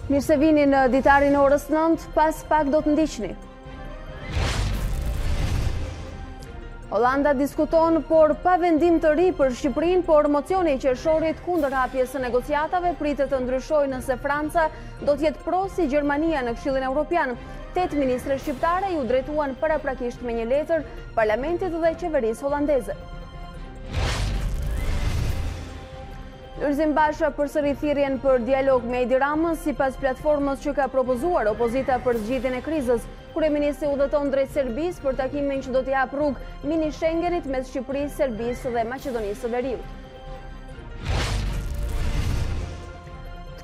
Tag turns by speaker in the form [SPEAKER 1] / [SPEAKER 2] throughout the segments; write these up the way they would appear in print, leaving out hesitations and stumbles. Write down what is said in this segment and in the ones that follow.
[SPEAKER 1] Mirë se vini në Ditari në orës 9, pas pak do të ndiqni. Holanda diskuton, por pa vendim të ri për Shqipërinë, por mocioni i qershorit kundër hapjes së negociatave pritet të ndryshojë nëse Franca do të jetë pro si Gjermania në Këshillin Evropian. 8 ministre shqiptare ju drejtuan paraprakisht me një letër parlamentit dhe qeverisë holandeze. Lulzim Basha përsëri thirrjen për dialog me Edi Ramën sipas platformës që ka propozuar opozita për zgjidhjen e krizës. Kryeministri udhëton drejt Serbisë për takimin që do t'i jap rrugë mini Schengenit mes Shqipërisë, Serbisë dhe Maqedonisë së Veriut.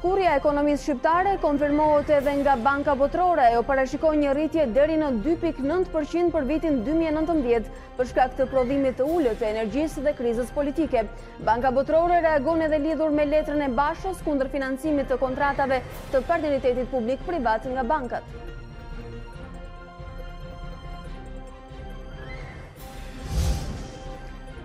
[SPEAKER 1] Kurja e ekonomisë shqiptare konfirmohet edhe nga Banka Botërore, ajo parashikon një rritje deri në 2.9% për vitin 2019 për shkak të prodhimit të ulët të energjisë dhe krizës politike. Banka Botërore reagon edhe lidhur me letrën e Bashës kundër financimit të kontratave të partneritetit publik-privat nga bankat.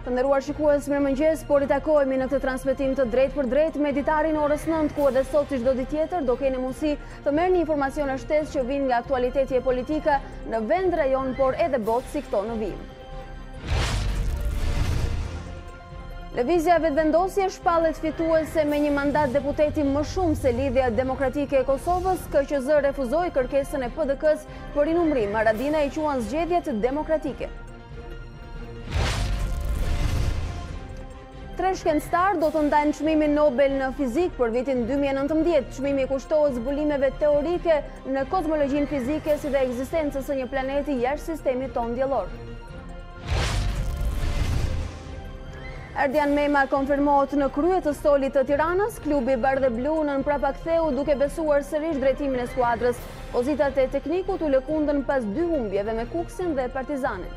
[SPEAKER 1] Të nderuar shikues, mirëmëngjes, por I takohemi në këtë transmetim të drejtë për drejtë me Ditarin orës 9, ku edhe sot si çdo ditë tjetër do keni mundësi të merrni informacione shtesë që vijnë nga aktualiteti e politika në vend, rajon, por edhe botë si këto në vijim. Lëvizja vetëvendosje shpallet fituese me një mandat deputeti më shumë se Lidhja Demokratike e Kosovës, KQZ refuzoi kërkesën e PDK-s për rinumrim. Haradina I quan zgjedhjet demokratike. 3 shkencëtar do të ndajnë çmimin Nobel në fizik për vitin 2019. Çmimi kushtohet zbulimeve teorike në kozmologjinë fizike si dhe ekzistencës së një planeti jashtë sistemit tonë diellor. Erdian Mema konfirmohet në krye të stolit të Tiranës. Klubi Bardh dhe Blu nën prapaktheu duke besuar sërish drejtimin e skuadrës. Pozitat e teknikut u lëkundën pas 2 humbjeve me Kuksin dhe Partizanin.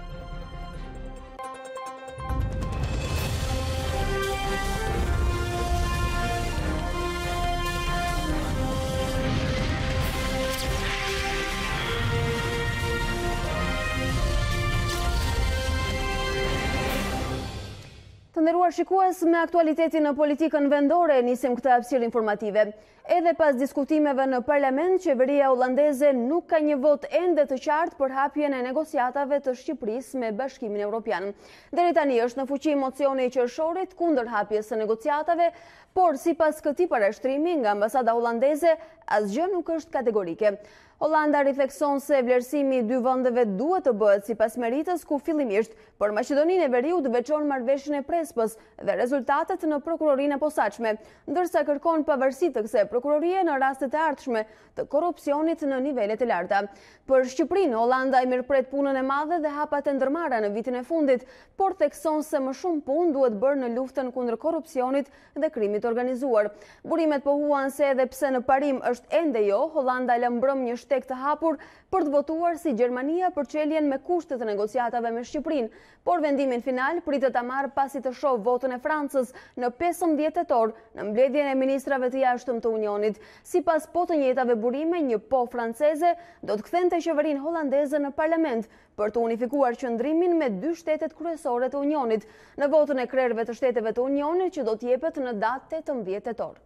[SPEAKER 1] Të nderuar shikues, me aktualitetin në politikën vendore nisim këtë hapësirë informative. Edhe pas diskutimeve në parlament, qeveria holandeze nuk ka një vot ende të qartë për hapjen e negociatave të Shqipërisë me Bashkimin Evropian. Deri tani është në fuqi mocioni I qershorit kundër hapjes së negociatave, por sipas këtij parashtrimi nga ambasada holandeze, asgjë nuk është kategorike. Holanda riflekson se vlerësimi I 2 vendeve duhet të bëhet sipas meritës, ku fillimisht për Maqedoninë e Veriut veçon marrëveshjen e Prespës dhe rezultatet në prokurorinë e posaçme, ndërsa kërkon pavarësi të kësaj prokurorie në raste të ardhshme të korrupsionit në nivelet e larta. Për Shqipërinë, Holanda I mirëpret punën e madhe dhe hapat e ndërmarra në vitin e fundit, por thekson se më shumë punë duhet bërë në luftën kundër korrupsionit dhe krimit organizuar. Burimet pohuan se edhe pse në parim është ende jo, Holanda lë mbrëm një shtek të hapur për të votuar si Gjermania për çeljen me kushtet e negociatave me Shqipërinë, por vendimin final pritet ta marrë pasi të shohë votën e Francës në 15 tetor në mbledhjen e ministrave të jashtëm të Unionit. Sipas po të njëjtave burime, një po franceze do të kthente qeverinë holandeze në parlament për të unifikuar qëndrimin me 2 shtetet kryesore të Unionit në votën e krerëve të shteteve të Unionit që do të jepet në datë 18 tetor.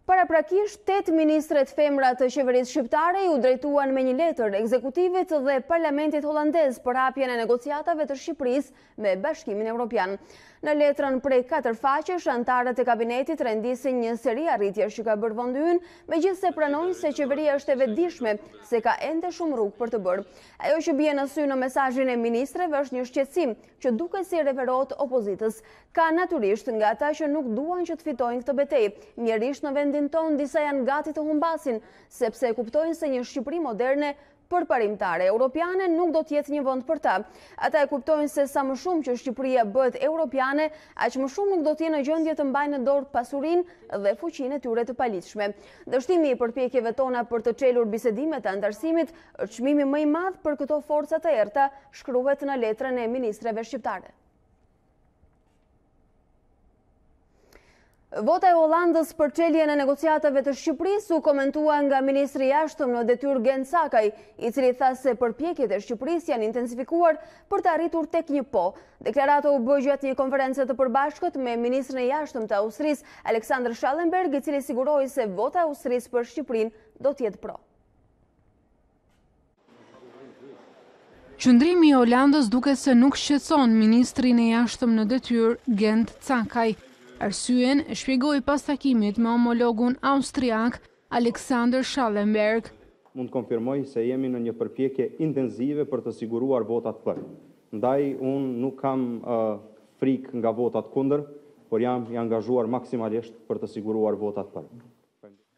[SPEAKER 1] Paraprakisht, 8 ministret femra të qeverisë shqiptare ju drejtuan me një letër ekzekutivit dhe parlamentit holandez për hapjen e negociatave të Shqipërisë me Bashkimin Evropian. Në letrën prej 4 faqesh, antarët e kabinetit rendisin një seri arritjesh që ka bërë vendi ynë, megjithse pranojnë se qeveria është e vetëdijshme se ka ende shumë rrugë për të bërë. Ajo që bie në sy në mesazhin e ministreve është një shqetësim që duket si referohet opozitës. Ka natyrisht nga ata që nuk duan që të fitojnë këtë betejë. Mjerisht në vendin tonë disa janë gati të humbasin, sepse e kuptojnë se një Shqipëri moderne përparimtare europiane nuk do të jetë një vend për ta. Ata e kuptojnë se sa më shumë që Shqipëria bëhet europiane, aq më shumë nuk do të jenë në gjendje të mbajnë në dorë pasurinë dhe fuqinë e tyre të paligjshme. Dështimi I përpjekjeve tona për të çelur bisedimet e antarësimit është çmimi më I madh për këto forca të errta, shkruhet në letrën e ministreve shqiptare. Vota e Hollandës për çeljen e negociatave të Shqipërisë u komentua nga ministri i jashtëm në detyrë Gen Sakaj, i cili tha se përpjekjet e Shqipërisë janë intensifikuar për të arritur tek një po. Deklarata u bë gjatë një konference të përbashkët me ministrin e jashtëm të Austrisë, Alexander Schallenberg, i cili siguroi se vota e Austrisë për Shqipërinë do të jetë pro.
[SPEAKER 2] Qëndrimi i Hollandës duket se nuk shqetëson ministrin e jashtëm në detyrë Gen Sakaj. Arsyen e shpjegoi pas takimit me homologun austriak Alexander Schallenberg.
[SPEAKER 3] Mund të konfirmoj se jemi në një përpjekje intensive për të siguruar votat për. Ndaj unë nuk kam frikë nga votat kundër, por jam i angazhuar maksimalisht për të siguruar votat për.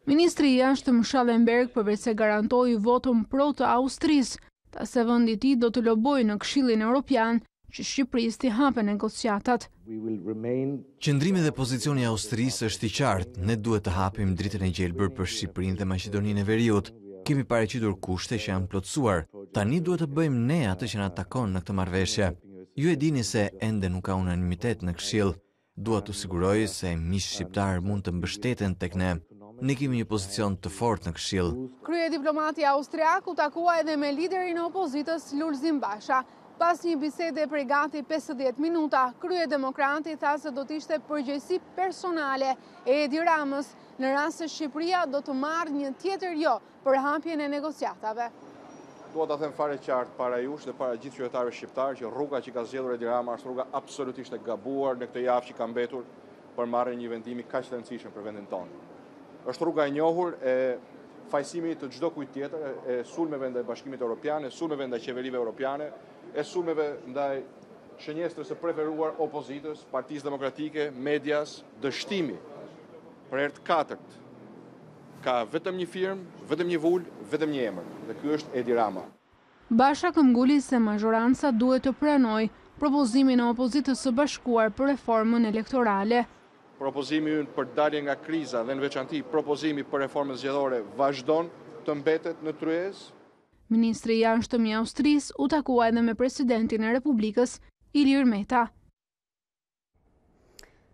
[SPEAKER 2] Ministri i jashtëm Schallenberg përveç se garantoi votën pro të Austrisë, ta se vendi i tij do të lobojë në Këshillin Evropian që Shqipërisë t'i hapë negociatat.
[SPEAKER 4] Qëndrimi dhe pozicioni i Austrisë është i qartë. Ne duhet të hapim dritën e gjelbër për Shqipërinë dhe Maqedoninë e Veriut. Kemi paraqitur kushte që janë plotësuar. Tani duhet të bëjmë ne atë që na takon në këtë marrëveshje. Ju e dini se ende nuk ka unanimitet në Këshill. Dua t'u siguroj se miqtë shqiptar mund të mbështeten tek ne. Ne kemi një pozicion të fortë në Këshill.
[SPEAKER 2] Kryediplomati austriak u takua edhe me liderin e opozitës Lulzim Basha. Pas një bisede prej gati 50 minuta, kryedemokrati tha se do të ishte përgjegjësi personale e Edi Ramës në rast se Shqipëria do të marrë një tjetër jo për hapjen e negociatave.
[SPEAKER 5] Dua ta them fare qartë para jush dhe para gjithë qytetarëve shqiptarë që rruga që ka zgjedhur Edi Rama është rruga absolutisht e gabuar në këtë javë që ka mbetur për marrjen e një vendimi kaq të rëndësishëm për vendin tonë. Është rruga e njohur e fajsimit të çdo kujt tjetër, e sulmeve ndaj Bashkimit Evropian, e sulmeve ndaj qeverive europiane, e sulmeve ndaj shënjestrës së preferuar opozitës, Partisë Demokratike, medias, dështimi. Për herë të katërt ka vetëm një firmë, vetëm një vul, vetëm një emër, dhe ky është Edi Rama.
[SPEAKER 2] Basha këmbguli se mazhoranca duhet të pranojë propozimin e opozitës së bashkuar për reformën elektorale.
[SPEAKER 5] Propozimi ynë për dalje nga kriza dhe në veçanti propozimi për reformën zgjedhore vazhdon të mbetet në tryezë.
[SPEAKER 2] Ministri i jashtëm i Austrisë u takua edhe me presidentin e Republikës, Ilir Meta.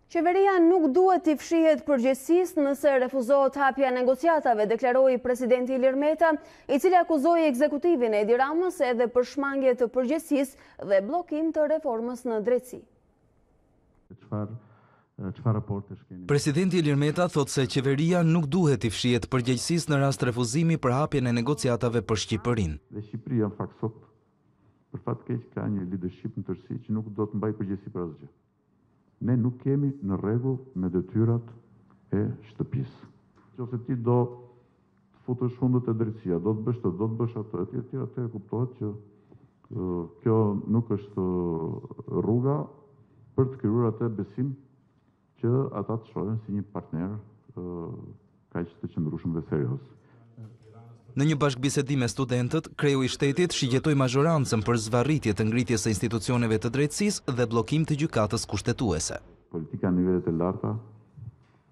[SPEAKER 1] Qeveria nuk duhet t'i fshihet përgjegjësisë nëse refuzohet hapja e negociatave, deklaroi presidenti Ilir Meta, i cili akuzoi ekzekutivin e Edi Ramës edhe për shmangje të përgjegjësisë dhe bllokim të reformës në drejtësi.
[SPEAKER 6] Presidenti Ilir Meta thot se qeveria nuk duhet t'i fshihet përgjegjësisë në rast refuzimi për hapjen e negociatave për Shqipërinë.
[SPEAKER 7] Dhe Shqipëria në fakt sot për fat keq ka një leadership në tërësi që nuk do të mbajë përgjegjësi për asgjë. Ne nuk kemi në rregull me detyrat e shtëpisë. Nëse ti do të futesh fundët e drejtësia, do të bësh të, do të bësh atë, atëherë kuptohet që kjo nuk është rruga për të krijuar atë besim që ata të shohin si një partner kaq të qëndrueshëm dhe serioz.
[SPEAKER 6] Në një bashkëbisedim me studentët, kreu i shtetit shigjetoi mazhorancën për zvarritje të ngritjes së institucioneve të drejtësisë dhe bllokim të gjykatës kushtetuese.
[SPEAKER 7] Politika në nivelet e larta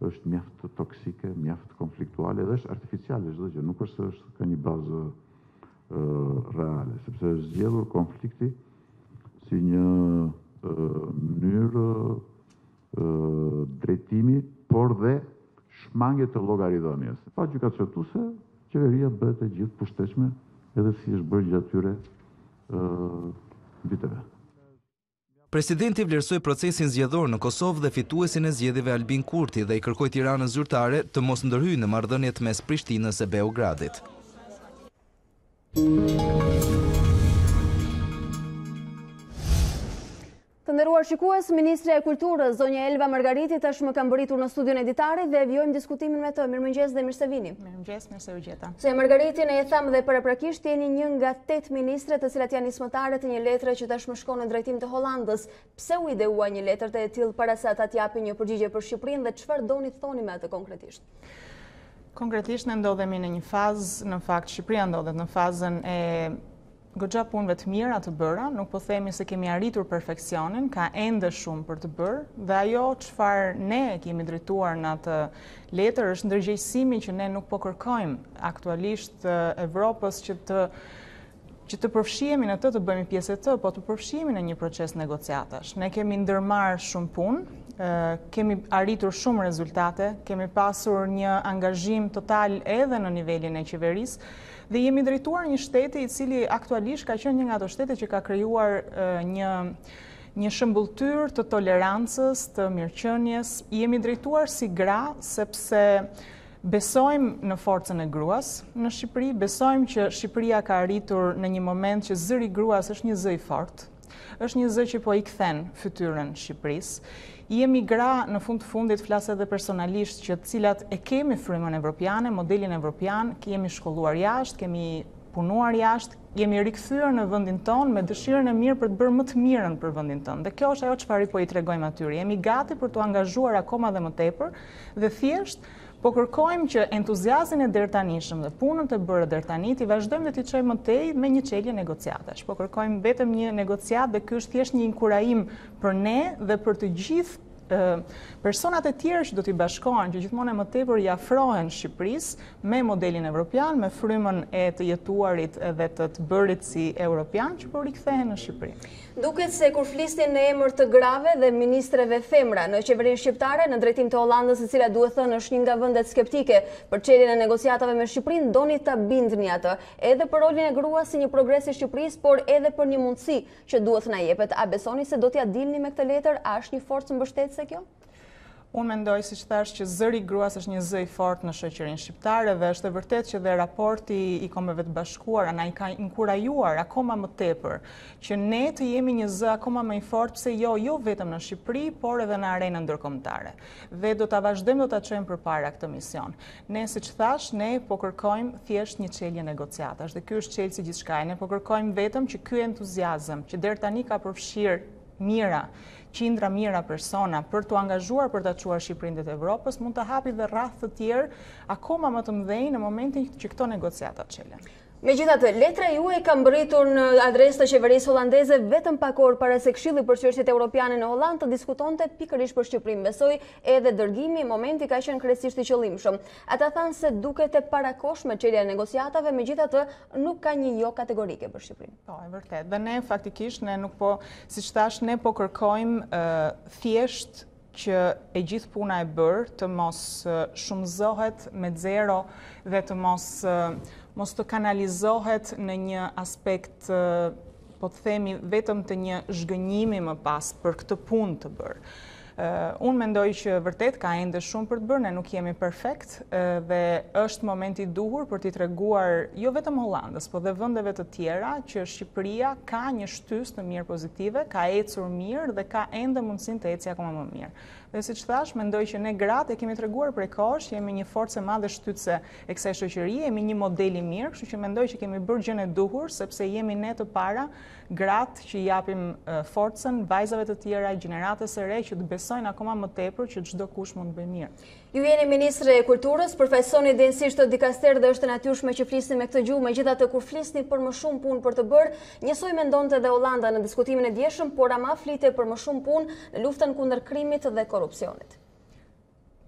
[SPEAKER 7] është mjaft toksike, mjaft konfliktuale dhe është artificiale çdo gjë, nuk është se ka një bazë reale, sepse është zgjedhur konflikti si një mënyrë drejtimi, por dhe shmangje të llogaridhënies. Pa gjykatë çortuese, qeveria bëhet e gjithë pushteshme, edhe si është bërë gjatë tyre viteve.
[SPEAKER 6] Presidenti vlerësoi procesin zgjedhor në Kosovë dhe fituesin e zgjedhjeve Albin Kurti dhe i kërkoi Tiranës zyrtare të mos ndërhyjë në marrëdhëniet mes Prishtinës e Beogradit.
[SPEAKER 1] Të nderuar shikues, Ministre e Kulturës, zonja Elva Margariti, tashmë ka mbërritur në studion e Ditari dhe vjojmë diskutimin me të. Mirëmëngjes dhe mirë se vini.
[SPEAKER 8] Mirëmëngjes, mirë se u gjeta.
[SPEAKER 1] Se Margariti, ne e thamë dhe paraprakisht jeni një nga 8 ministre të cilat janë nismëtare të një letre që tashmë shkon në drejtim të Hollandës. Pse u ideua një letër të e tillë para se ata t'japin një përgjigje për Shqipërinë dhe çfarë doni të thoni me atë konkretisht?
[SPEAKER 8] Konkretisht ne ndodhemi në një fazë, në fakt Shqipëria ndodhet në fazën e goxha punëve të mira të bëra, nuk po themi se kemi arritur perfeksionin, ka ende shumë për të bërë, dhe ajo çfarë ne kemi drejtuar në atë letër është ndërgjegjësimi që ne nuk po kërkojmë aktualisht Evropës që të që të përfshihemi në të bëjmë pjesë e të, po të përfshihemi në një proces negociatash. Ne kemi ndërmarrë shumë punë, kemi arritur shumë rezultate, kemi pasur një angazhim total edhe në nivelin e qeverisë dhe jemi drejtuar një shteti i cili aktualisht ka qenë një nga ato shtete që ka krijuar një shëmbulltyr të tolerancës, të mirëqenies. Jemi drejtuar si gra sepse besojmë në forcën e gruas në Shqipëri, besojmë që Shqipëria ka arritur në një moment që zëri i gruas është një zë i fortë, është një zë që po i kthen fytyrën Shqipërisë. Jemi gra në fund të fundit, flas edhe personalisht, që të cilat e kemi frymën evropiane, modelin evropian, kemi shkolluar jashtë, kemi punuar jashtë, jemi rikthyer në vendin tonë me dëshirën e mirë për të bërë më të mirën për vendin tonë. Dhe kjo është ajo çfarë po i tregojmë atyre. Jemi gati për të angazhuar akoma dhe më tepër dhe thjesht po kërkojmë që entuziazmin e dertanishëm dhe punën të bërë dertani i vazhdojmë dhe t'i çojmë më tej me një çelje negociatash. Po kërkojmë vetëm një negociat dhe ky është thjesht një inkurajim për ne dhe për të gjithë personat e tjerë që do t'i bashkohen, që gjithmonë e më tepër i afrohen Shqipërisë me modelin evropian, me frymën e të jetuarit dhe të bërit si europian, që po rikthehen në Shqipëri.
[SPEAKER 1] Duket se kur flisnin në emër të grave dhe ministreve femra në qeverinë shqiptare në drejtim të Hollandës, e cila duhet thënë është një nga vendet skeptike për çeljen e negociatave me Shqipërinë, doni ta bindni atë, edhe për rolin e gruas si një progres i Shqipërisë, por edhe për një mundësi që duhet na jepet. A besoni se do t'ja dilni me këtë letër? A është një forcë mbështetëse kjo?
[SPEAKER 8] Unë mendoj, siç thash, që zëri i gruas është një zë i fortë në shoqërinë shqiptare dhe është e vërtetë që dhe raporti i Kombeve të Bashkuara na i ka inkurajuar akoma më tepër që ne të jemi një zë akoma më i fortë, pse jo vetëm në Shqipëri, por edhe në arenën ndërkombëtare. Dhe do ta vazhdojmë, do ta çojmë përpara këtë mision. Ne, siç thash, ne po kërkojmë thjesht një çelje negociatash dhe ky është çelësi gjithçka. Ne po kërkojmë vetëm që ky entuziazëm që deri tani ka përfshirë mira, qindra mira persona për të angazhuar për ta çuar Shqipërinë të Evropës, mund të hapi dhe rreth të tjerë akoma më të mëdhenj në momentin që këto negociata çelen.
[SPEAKER 1] Megjithatë, letra juaj ka mbërritur në adresë të qeverisë holandeze vetëm pak orë para se Këshilli për çështjet europiane në Hollandë të diskutonte pikërisht për Shqipërinë. Besoj edhe dërgimi momenti ka qenë krejtësisht i qëllimshëm. Ata thanë se duket e parakoshme çelja e negociatave, megjithatë nuk ka një jo kategorike për Shqipërinë.
[SPEAKER 8] Po, e vërtet. Dhe ne faktikisht ne nuk po, siç thash, ne po kërkojmë thjesht që e gjithë puna e bërë të mos shumëzohet me zero dhe të mos të kanalizohet në një aspekt, po të themi, vetëm të një zhgënjimi më pas për këtë punë të bërë. Unë mendoj që vërtet ka ende shumë për të bërë, ne nuk jemi perfekt dhe është momenti i duhur për t'i treguar jo vetëm Hollandës, po dhe vendeve të tjera që Shqipëria ka një shtys të mirë pozitive, ka ecur mirë dhe ka ende mundësinë të ecë akoma më mirë. Dhe siç thash, mendoj që ne gratë e kemi treguar prej kohësh, jemi një forcë e madhe shtytse e kësaj shoqërie, jemi një model i mirë, kështu që mendoj që kemi bërë gjën e duhur, sepse jemi ne të para gratë që i japim forcën vajzave të tjera, gjeneratës së re që të besojnë akoma më tepër që çdo kush mund të bëjë mirë.
[SPEAKER 1] Ju jeni ministre e kulturës, përfaqësoni densisht të dikaster dhe është e natyrshme që flisni me këtë gjuhë, megjithatë kur flisni për më shumë punë për të bërë, njësoj mendonte edhe Holanda në diskutimin e dieshëm, por ama flite për më shumë punë në luftën kundër krimit dhe korrupsionit.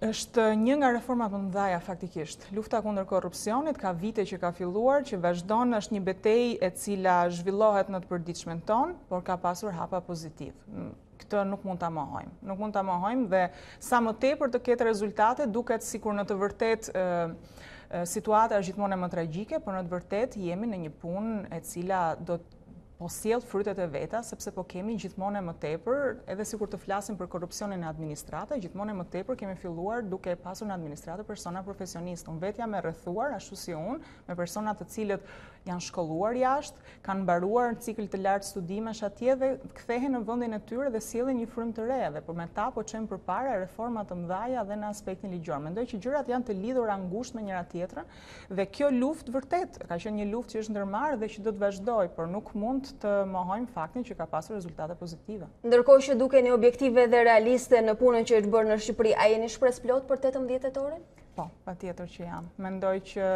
[SPEAKER 8] Është një nga reformat më mëdha faktikisht. Lufta kundër korrupsionit ka vite që ka filluar, që vazhdon, është një betejë e cila zhvillohet në të përditshmen tonë, por ka pasur hapa pozitiv. Këtë nuk mund ta mohojmë. Nuk mund ta mohojmë dhe sa më tepër të ketë rezultate, duket sikur në të vërtetë situata është gjithmonë më tragjike, por në të vërtetë jemi në një punë e cila do po sjell frytet e veta, sepse po kemi gjithmonë më tepër, edhe sikur të flasim për korrupsionin në administratë, gjithmonë më tepër kemi filluar duke pasur në administratë persona profesionistë. Unë vetë jam e rrethuar, ashtu si unë, me persona të cilët janë shkolluar jashtë, kanë mbaruar në cikël të lartë studimesh atje dhe kthehen në vendin e tyre dhe sjellin një frymë të re dhe për me ta po çojmë përpara reforma të mëdha dhe në aspektin ligjor. Mendoj që gjërat janë të lidhura ngushtë me njëra tjetrën dhe kjo luftë vërtet ka qenë një luftë që është ndërmarrë dhe që do të vazhdojë, por nuk mund të mohojmë faktin që ka pasur rezultate pozitive.
[SPEAKER 1] Ndërkohë që dukeni objektive dhe realiste në punën që është bërë në Shqipëri, a jeni shpresë plot për 18 tetorin?
[SPEAKER 8] Po, patjetër që jam. Mendoj që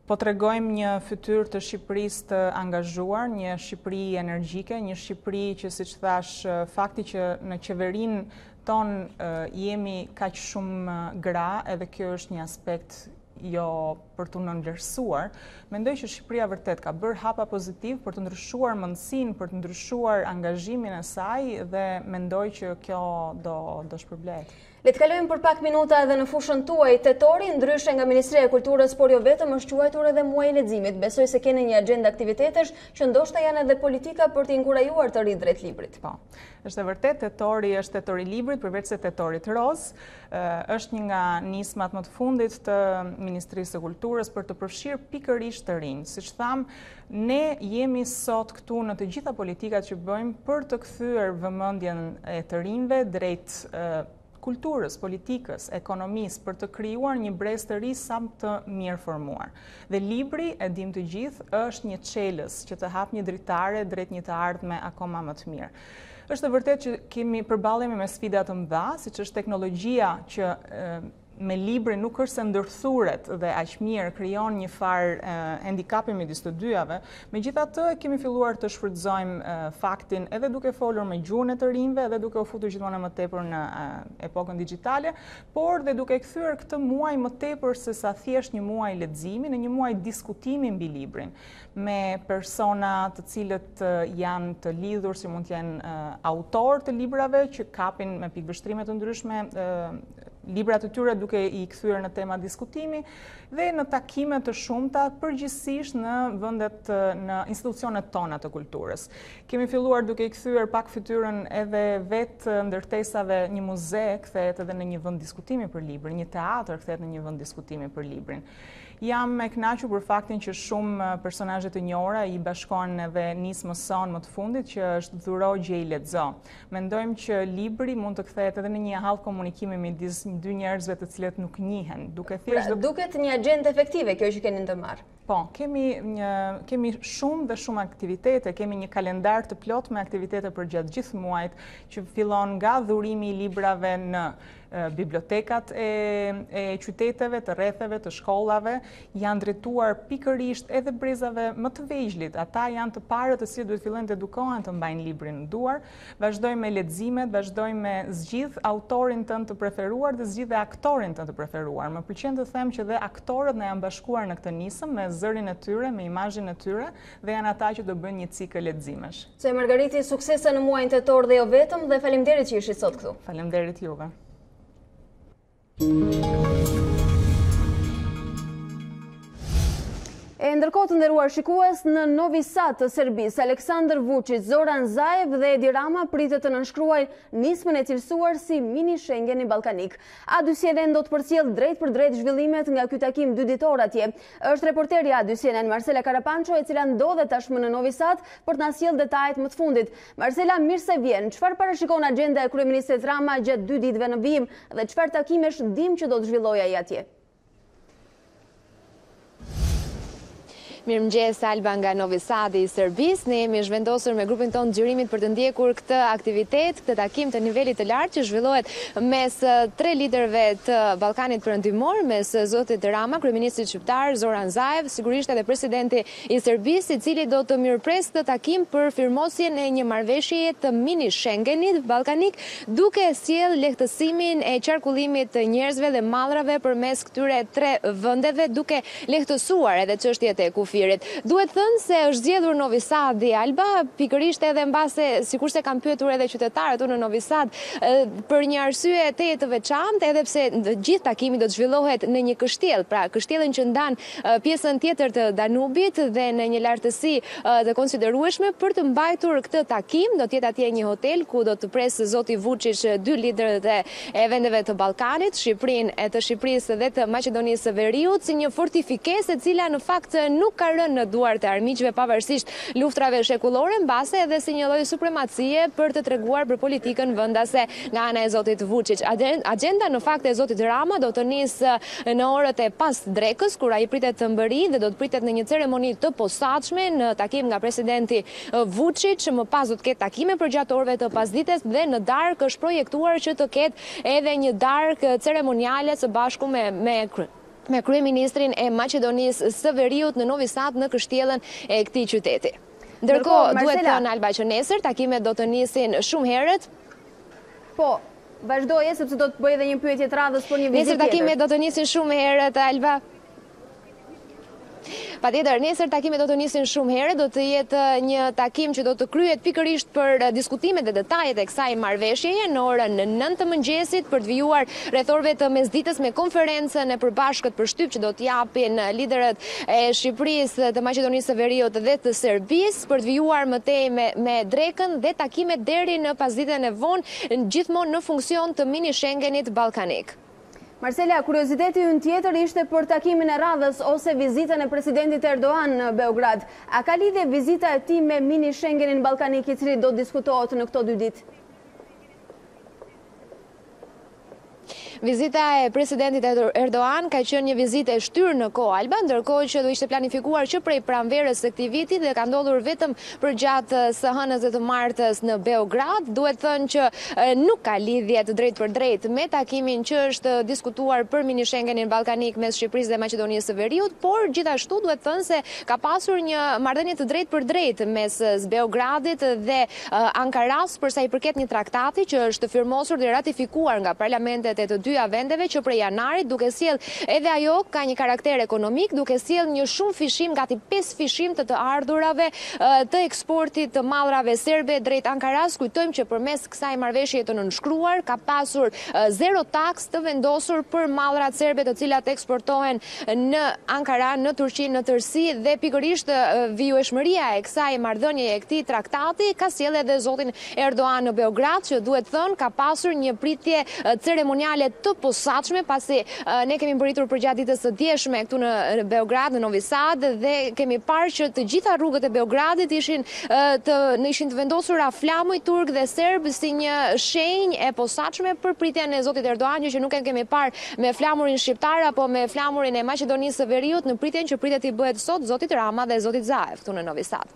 [SPEAKER 8] po tregojmë një fytyrë të Shqipërisë të angazhuar, një Shqipëri energjike, një Shqipëri që, siç thash, fakti që në qeverinë tonë jemi kaq shumë gra, edhe kjo është një aspekt jo për të nënvlerësuar, mendoj që Shqipëria vërtet ka bërë hapa pozitiv për të ndryshuar mendsinë, për të ndryshuar angazhimin e saj dhe mendoj që kjo do shpërblet.
[SPEAKER 1] Le të kalojmë për pak minuta edhe në fushën tuaj tetori, ndryshe nga Ministria e Kulturës, por jo vetëm, është quajtur edhe muaji i leximit. Besoj se keni një agjendë aktivitetesh që ndoshta janë edhe politika për të inkurajuar të rinj drejt librit.
[SPEAKER 8] Po. Është vërtet, tetori është tetori i librit, përveç se tetorit roz, është një nga nismat më të fundit të Ministrisë së Kulturës për të përfshirë pikërisht të rinj. Siç tham, ne jemi sot këtu në të gjitha politikat që bëjmë për të kthyer vëmendjen e të rinjve drejt kulturës, politikës, ekonomisë, për të krijuar një brez të ri sa më të mirë formuar. Dhe libri, e dim të gjithë, është një çelës që të hap një dritare drejt një të ardhme akoma më të mirë. Është vërtet që përballemi me sfida të mëdha, siç është teknologjia që me libri nuk është se ndërthuret dhe aq mirë krijon një farë handikapi midis të dyjave. Megjithatë, kemi filluar të shfrytëzojmë faktin edhe duke folur me gjuhën e të rinjve, edhe duke u futur gjithmonë më tepër në epokën digjitale, por dhe duke kthyer këtë muaj më tepër se sa thjesht një muaj leximi, në një muaj diskutimi mbi librin, me persona të cilët janë të lidhur, si mund të jenë autor të librave që kapin me pikëvështrime të ndryshme librat e tyre duke i kthyer në tema diskutimi dhe në takime të shumta përgjithsisht në vendet, në institucionet tona të kulturës. Kemi filluar duke i kthyer pak fytyrën edhe vetë ndërtesave, një muze kthehet edhe në një vend diskutimi për librin, një teatr kthehet në një vend diskutimi për librin. Jam e kënaqur për faktin që shumë personazhe të njohura i bashkohen edhe nismës son më të fundit që është Dhuro gjej lexo. Mendojmë që libri mund të kthehet edhe në një hall komunikimi midis dy njerëzve të cilët nuk njihen, duke thjesht
[SPEAKER 1] duket një agjendë efektive kjo që keni ndërmarrë.
[SPEAKER 8] Po, kemi shumë dhe shumë aktivitete, kemi një kalendar të plot me aktivitete për gjatë gjithë muajit, që fillon nga dhurimi i librave në bibliotekat e qyteteve, të rretheve, të shkollave, janë drejtuar pikërisht edhe brezave më të vegjëlit. Ata janë të parët të cilët duhet fillojnë të edukohen të mbajnë librin në duar. Vazhdojmë me leximet, vazhdojmë me zgjidh autorin tënd të preferuar dhe zgjidh aktorin tënd të preferuar. Më pëlqen të them që dhe aktorët na janë bashkuar në këtë nisëm me zërin e tyre, me imazhin e tyre dhe janë ata që do bëjnë një cikël leximesh.
[SPEAKER 1] Se Margariti, suksese në muajin tetor dhe jo vetëm, dhe faleminderit që ishit sot këtu.
[SPEAKER 8] Faleminderit juve.
[SPEAKER 1] E ndërkohë të nderuar shikues, në Novi Sad të Serbisë, Aleksandar Vučić, Zoran Zaev dhe Edi Rama pritet të nënshkruajnë nismën e cilësuar si mini Schengeni ballkanik. A2CNN do të përcjell drejt për drejt zhvillimet nga ky takim 2 ditor atje. Është reporteri A2CNN Marcela Karapanço, e cila ndodhet tashmë në Novi Sad për të na sjellë detajet më të fundit. Marcela, mirë se vjen. Çfarë parashikon agjenda e kryeministrit Rama gjatë 2 ditëve në vijim dhe çfarë takimesh dim që do të zhvillojë ai atje?
[SPEAKER 9] Mirëmëngjes Alba nga Novi Sad i Serbisë. Ne jemi zhvendosur me grupin tonë xhirimit për të ndjekur këtë aktivitet, këtë takim të nivelit të lartë që zhvillohet mes 3 liderëve të Ballkanit Perëndimor, mes zotit Rama, kryeministrit shqiptar, Zoran Zaev, sigurisht edhe presidenti i Serbisë, i cili do të mirëpres këtë takim për firmosjen e një marrëveshjeje të mini Schengenit ballkanik, duke sjell lehtësimin e qarkullimit të njerëzve dhe mallrave përmes këtyre 3 vendeve, duke lehtësuar edhe çështjet e kufirit. Duhet thënë se është zgjedhur Novi Sad i Alba, pikërisht edhe mbase, sikurse kanë pyetur edhe qytetarët në Novi Sad, për një arsye të veçantë, edhe pse gjithë takimi do të zhvillohet në një kështjell, pra kështjellën që ndan pjesën tjetër të Danubit dhe në një lartësi të konsiderueshme. Për të mbajtur këtë takim, do të jetë atje një hotel ku do të presë zoti Vučić 2 liderët e vendeve të Ballkanit, Shqipërinë, e të Shqipërisë dhe të Maqedonisë së Veriut, si një fortifikesë e cila në fakt nuk ka rënë në duart e armiqve pavarësisht luftrave shekullore, mbase edhe si një lloj supremacie për të treguar për politikën vendase nga ana e zotit Vučić. Agjenda në fakt e zotit Rama do të nisë në orët e pas drekës, kur ai pritet të mbëri dhe do të pritet në një ceremoni të posaçme në takim nga presidenti Vučić. Më pas do të ketë takime përgjatorëve të pasdites dhe në darkë është projektuar që të ketë edhe një darkë ceremoniale së bashku me kryeministrin e Maqedonisë së Veriut në Novi Sad në kështjellën e këtij qyteti. Ndërkohë, duhet thënë Alba që nesër takimet do të nisin shumë herët.
[SPEAKER 1] Po, vazhdoje sepse do të bëj edhe një pyetje të radhës për një vizitë tjetër.
[SPEAKER 9] Nesër takimet do të nisin shumë herët, Alba. Patjetër, nesër takimet do të nisin shumë herë, do të jetë një takim që do të kryhet pikërisht për diskutimet dhe detajet e kësaj marrëveshjeje në orën 9 të mëngjesit për të vijuar rreth orëve të mesditës me konferencën e përbashkët për shtyp që do të japin liderët e Shqipërisë, të Maqedonisë së Veriut dhe të Serbisë për të vijuar më tej me drekën dhe takimet deri në pasditën e vonë, gjithmonë në funksion të mini Schengenit ballkanik.
[SPEAKER 1] Marcela, kurioziteti ynë tjetër ishte për takimin e radhës ose vizitën e presidentit Erdogan në Beograd. A ka lidhje vizita e tij me mini Schengenin ballkanik i cili do diskutohet në këto 2 ditë?
[SPEAKER 9] Vizita e presidentit Erdogan ka qenë një vizitë e shtyrë në kohë alba, ndërkohë që do ishte planifikuar që prej pranverës së këtij viti dhe ka ndodhur vetëm përgjatë së hënës dhe të martës në Beograd. Duhet thënë që nuk ka lidhje të drejtë për drejtë me takimin që është diskutuar për mini Schengenin ballkanik mes Shqipërisë dhe Maqedonisë së Veriut, por gjithashtu duhet thënë se ka pasur një marrëdhënie të drejtë për drejtë mes Beogradit dhe Ankaras për sa i përket një traktati që është firmosur dhe ratifikuar nga parlamentet e të dyja vendeve që prej janarit, duke sjell edhe ajo ka një karakter ekonomik, duke sjell një shumë fishim, gati 5 fishim të ardhurave të eksportit të mallrave serbe drejt Ankaras. Kujtojmë që përmes kësaj marrëveshjeje të nënshkruar ka pasur zero taks të vendosur për mallrat serbe të cilat eksportohen në Ankara, në Turqi, në tërësi, dhe pikërisht vijueshmëria e kësaj marrëdhënieje e këtij traktati ka sjellë edhe zotin Erdogan në Beograd, që duhet thënë ka pasur një pritje ceremoniale të posaçme, pasi ne kemi mbërritur përgjatë ditës së djeshme këtu në Beograd, në Novi Sad, dhe kemi parë që të gjitha rrugët e Beogradit ishin të vendosura flamuj turk dhe serb si një shenjë e posaçme për pritjen e zotit Erdogan, që nuk e kemi parë me flamurin shqiptar apo me flamurin e Maqedonisë së Veriut në pritjen që pritet i bëhet sot zotit Rama dhe zotit Zaev këtu në Novi Sad.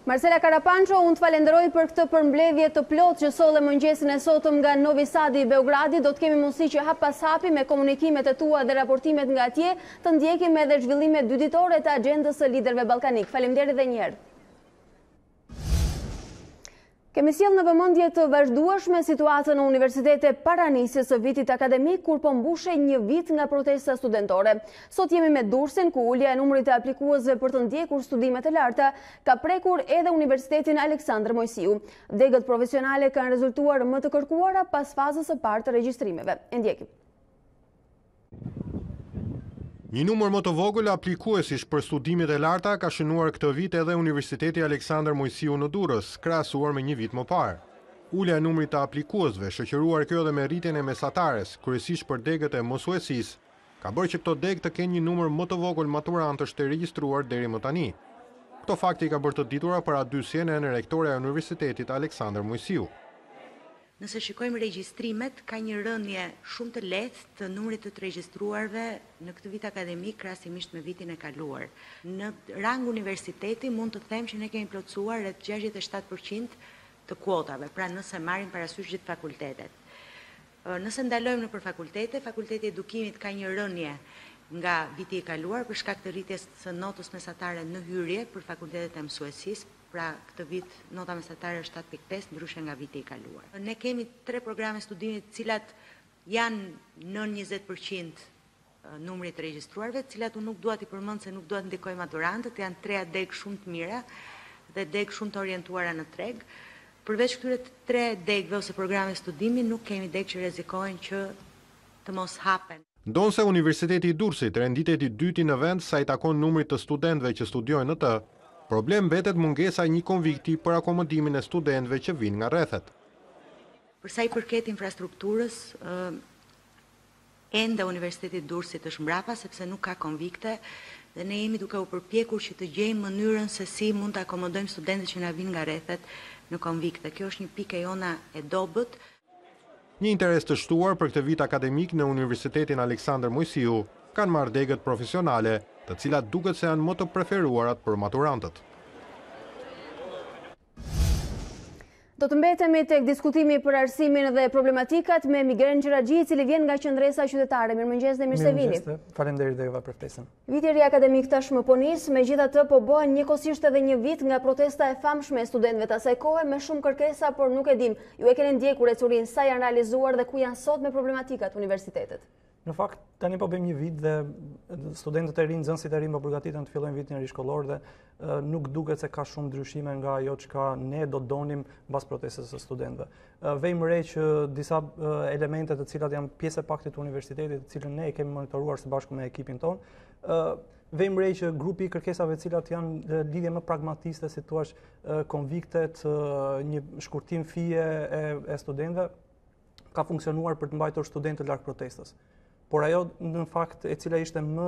[SPEAKER 1] Marcela Karapanço, unë të falenderoj për këtë përmbledhje të plot që solle mëngjesin e sotëm nga Novi Sadi i Beogradit. Do të kemi mundësi që hap pas hapi me komunikimet e tua dhe raportimet nga atje të ndjekim edhe zhvillimet dyditore të agjendës së liderëve ballkanik. Faleminderit edhe një herë. Kemi sjell në vëmendje të vazhdueshme situatën në universitetet para nisjes së vitit akademik, kur po mbushej një vit nga protesta studentore. Sot jemi me Durrësin, ku ulja e numrit të aplikuesve për të ndjekur studimet e larta ka prekur edhe Universitetin Aleksandër Mojsiu. Degët profesionale kanë rezultuar më të kërkuara pas fazës së parë të regjistrimeve. E ndjekim.
[SPEAKER 10] Një numër më të vogël aplikuesish për studimet e larta ka shënuar këtë vit edhe Universiteti Aleksandër Mojsiu në Durrës, krahasuar me një vit më parë. Ulja e numrit të aplikuesve, shoqëruar kjo edhe me rritjen e mesatares, kryesisht për degët e mosuesisë, ka bërë që këto degë të kenë një numër më të vogël maturantësh të regjistruar deri më tani. Këto fakti ka bërë të ditura para dysjen e rektoreja e Universitetit Aleksandër Mojsiu.
[SPEAKER 11] Nëse shikojmë regjistrimet, ka një rënje shumë të lehtë të numrit të regjistruarve në këtë vit akademik krahasimisht me vitin e kaluar. Në rang universiteti mund të them që ne kemi plotësuar rreth 67% të kuotave, pra nëse marrim parasysh gjithë fakultetet. Nëse ndalojmë nëpër fakultete, Fakulteti i Edukimit ka një rënje nga viti i kaluar për shkak të rritjes së notës mesatare në hyrje për fakultetet e mësuesisë. Pra këtë vit nota mesatare është 7.5, ndryshe nga viti i kaluar. Ne kemi 3 programe studimit cilat janë në 20% numrit të regjistruarve, cilat unë nuk dua t'i përmend se nuk dua të ndikoj maturantët, janë 3 degë shumë të mira dhe degë shumë të orientuara në treg. Përveç këtyre 3 degëve ose programe studimi, nuk kemi degë që rrezikojnë që të mos hapen.
[SPEAKER 10] Ndonse Universiteti i Durrësit renditet i dyti në vend sa i takon numrit të studentëve që studiojnë në të, problem mbetet mungesa një konvikti për akomodimin e studentëve që vinë nga rrethet.
[SPEAKER 11] Për sa i përket infrastrukturës, ende Universiteti i Durrësit është mbrapa sepse nuk ka konvikte dhe ne jemi duke u përpjekur që të gjejmë mënyrën se si mund të akomodojmë studentët që na vinë nga rrethet në konvikte. Kjo është një pikë e jona e dobët.
[SPEAKER 10] Një interes të shtuar për këtë vit akademik në Universitetin Aleksandër Mojsiu kanë marrë degët profesionale, të cilat duket se janë më të preferuarat për maturantët.
[SPEAKER 1] Do të mbetemi tek diskutimi për arsimin dhe problematikat me Migren Gjeraxhi, i cili vjen nga qendresa qytetare. Mirëmëngjes dhe mirë se vini.
[SPEAKER 12] Faleminderit dhe juve për ftesën.
[SPEAKER 1] Viti i ri akademik tashmë po nis, megjithatë po bëhen njëkohësisht edhe një vit nga protesta e famshme e studentëve të asaj kohe me shumë kërkesa, por nuk e dim. Ju e keni ndjekur ecurinë, sa janë realizuar dhe ku janë sot me problematikat universitetet?
[SPEAKER 12] Në fakt, tani po bëjmë një vit dhe studentët e rinë, nxënësit e rinë po përgatiten të fillojnë vitin e ri shkollor dhe nuk duket se ka shumë ndryshime nga ajo çka ne do donim mbas protestës së studentëve. Vejmë re që disa elemente të cilat janë pjesë e paktit të universitetit, të cilën ne e kemi monitoruar së bashku me ekipin ton, vejmë re që grupi i kërkesave të cilat janë lidhje më pragmatiste, si thua, konviktet, një shkurtim fije e studentëve, ka funksionuar për të mbajtur studentët larg protestës. Por ajo, në fakt, e cila ishte më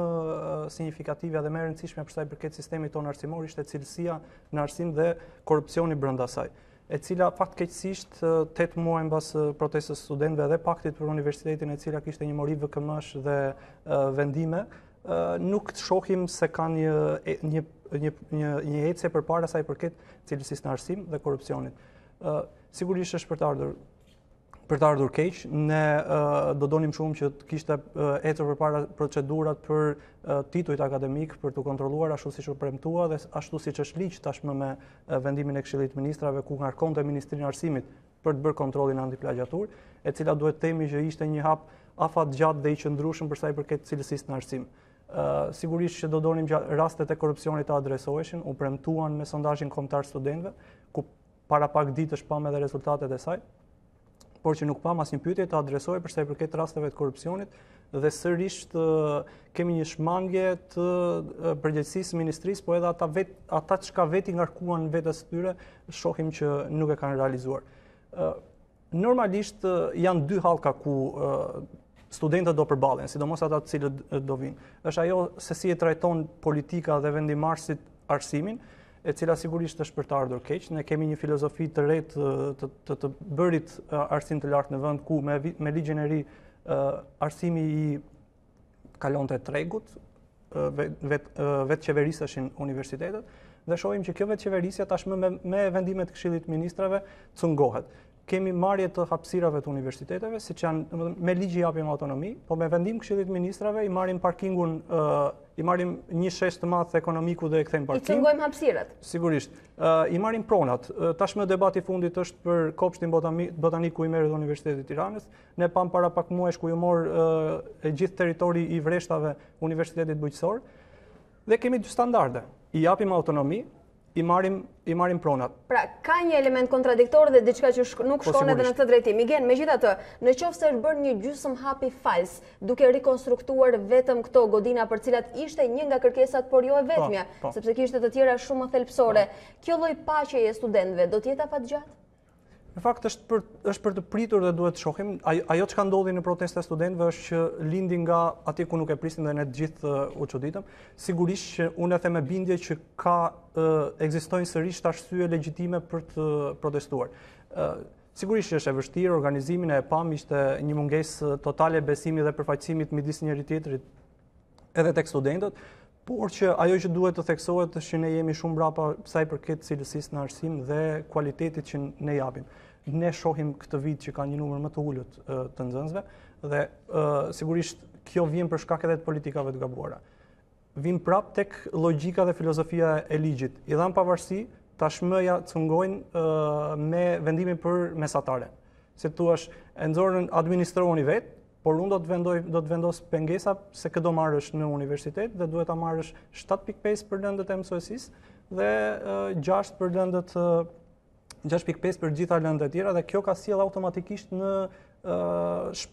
[SPEAKER 12] signifikative dhe më e rëndësishme për sa i përket sistemit tonë arsimor, ishte cilësia në arsim dhe korrupsioni brenda saj, e cila fatkeqësisht 8 muaj mbas protestës së studentëve dhe paktit për universitetin, e cila kishte një mori VKM-sh dhe vendime, nuk shohim se ka një ecje përpara sa i përket cilësisë në arsim dhe korrupsionit. Sigurisht është për të ardhur keq, ne do donim shumë që të kishte ecur përpara procedurat për titujt akademik për të kontrolluar ashtu siç u premtua dhe ashtu siç është ligj tashmë me vendimin e Këshillit të Ministrave ku ngarkonte Ministrinë e Arsimit për të bërë kontrollin antiplagjatur, e cila duhet themi që ishte një hap afat gjatë dhe i qëndrueshëm për sa i përket cilësisë në arsim. Sigurisht që do donim që rastet e korrupsionit të adresoheshin, u premtuan me sondazhin kombëtar studentëve, ku para pak ditësh pam edhe rezultatet e saj, por që nuk pam asnjë pyetje të adresohej për sa i përket rasteve të korrupsionit dhe sërish kemi një shmangje të përgjegjësisë së ministrisë, po edhe ata çka veti ngarkuan vetes tyre, shohim që nuk e kanë realizuar. Normalisht janë dy hallka ku studentët do përballen, sidomos ata të cilët do vinë. Është ajo se si e trajton politika dhe vendimarrësit arsimin, e cila sigurisht është për të ardhur keq. Ne kemi një filozofi të re të bërit arsim të lartë në vend ku me ligjin e ri arsimi i kalonte tregut, vetë qeveriseshin universitetet, dhe shohim që kjo vetë qeverisja tashmë me vendimet të Këshillit të Ministrave cungohet. Kemi marrje të hapësirave të universiteteve, siç janë me ligj i japim autonomi, po me vendim Këshillit të Ministrave i marrim parkingun, i marrim një shesh të madh ekonomiku dhe e kthejmë parking.
[SPEAKER 1] I cungojmë hapësirat.
[SPEAKER 12] Sigurisht. I marrim pronat. Tashmë debati i fundit është për kopshtin botanik ku i merret Universiteti i Tiranës. Ne pam para pak muajsh ku ju mor gjithë territori i vreshtave Universitetit Bujqësor dhe kemi dy standarde. I japim autonomi, i marrim pronat.
[SPEAKER 1] Pra, ka një element kontradiktor dhe diçka që nuk shkon edhe në këtë drejtim. Igen, megjithatë, në qoftë se është bërë një gjysmë hapi fals, duke rikonstruktuar vetëm këto godina për cilat ishte një nga kërkesat, por jo e vetmja, sepse kishte të tjera shumë më thelpsore, kjo lloj paqeje e studentëve do të jetë afatgjatë?
[SPEAKER 12] Në fakt është për të pritur dhe duhet të shohim. Ajo çka ndodhi në protestë e studentëve është që lindi nga atje ku nuk e prisnin dhe ne të gjithë u çuditëm. Sigurisht që unë e them me bindje që ekzistojnë sërish arsye legjitime për të protestuar. Sigurisht që është e vështirë, organizimin e pam ishte një mungesë totale besimi dhe përfaqësimit midis njëri tjetrit edhe tek studentët, por që ajo që duhet të theksohet është që ne jemi shumë brapa sa i përket cilësisë në arsim dhe kualitetit që ne japim. Ne shohim këtë vit që ka një numër më të ulët të nxënësve dhe sigurisht kjo vjen për shkak edhe të politikave të gabuara. Vim prap tek logjika dhe filozofia e ligjit. I dhan pavarësi, tashmë ja cungojnë me vendimin për mesatare. Si thua, e nxorën administroni vetë, por unë do të vendos pengesa se këtë do marrësh në universitet dhe duhet ta marrësh 7.5 për lëndët e mësuesisë dhe 6 për lëndët 6.5 për gjitha lëndët e tjera dhe kjo ka sjell automatikisht në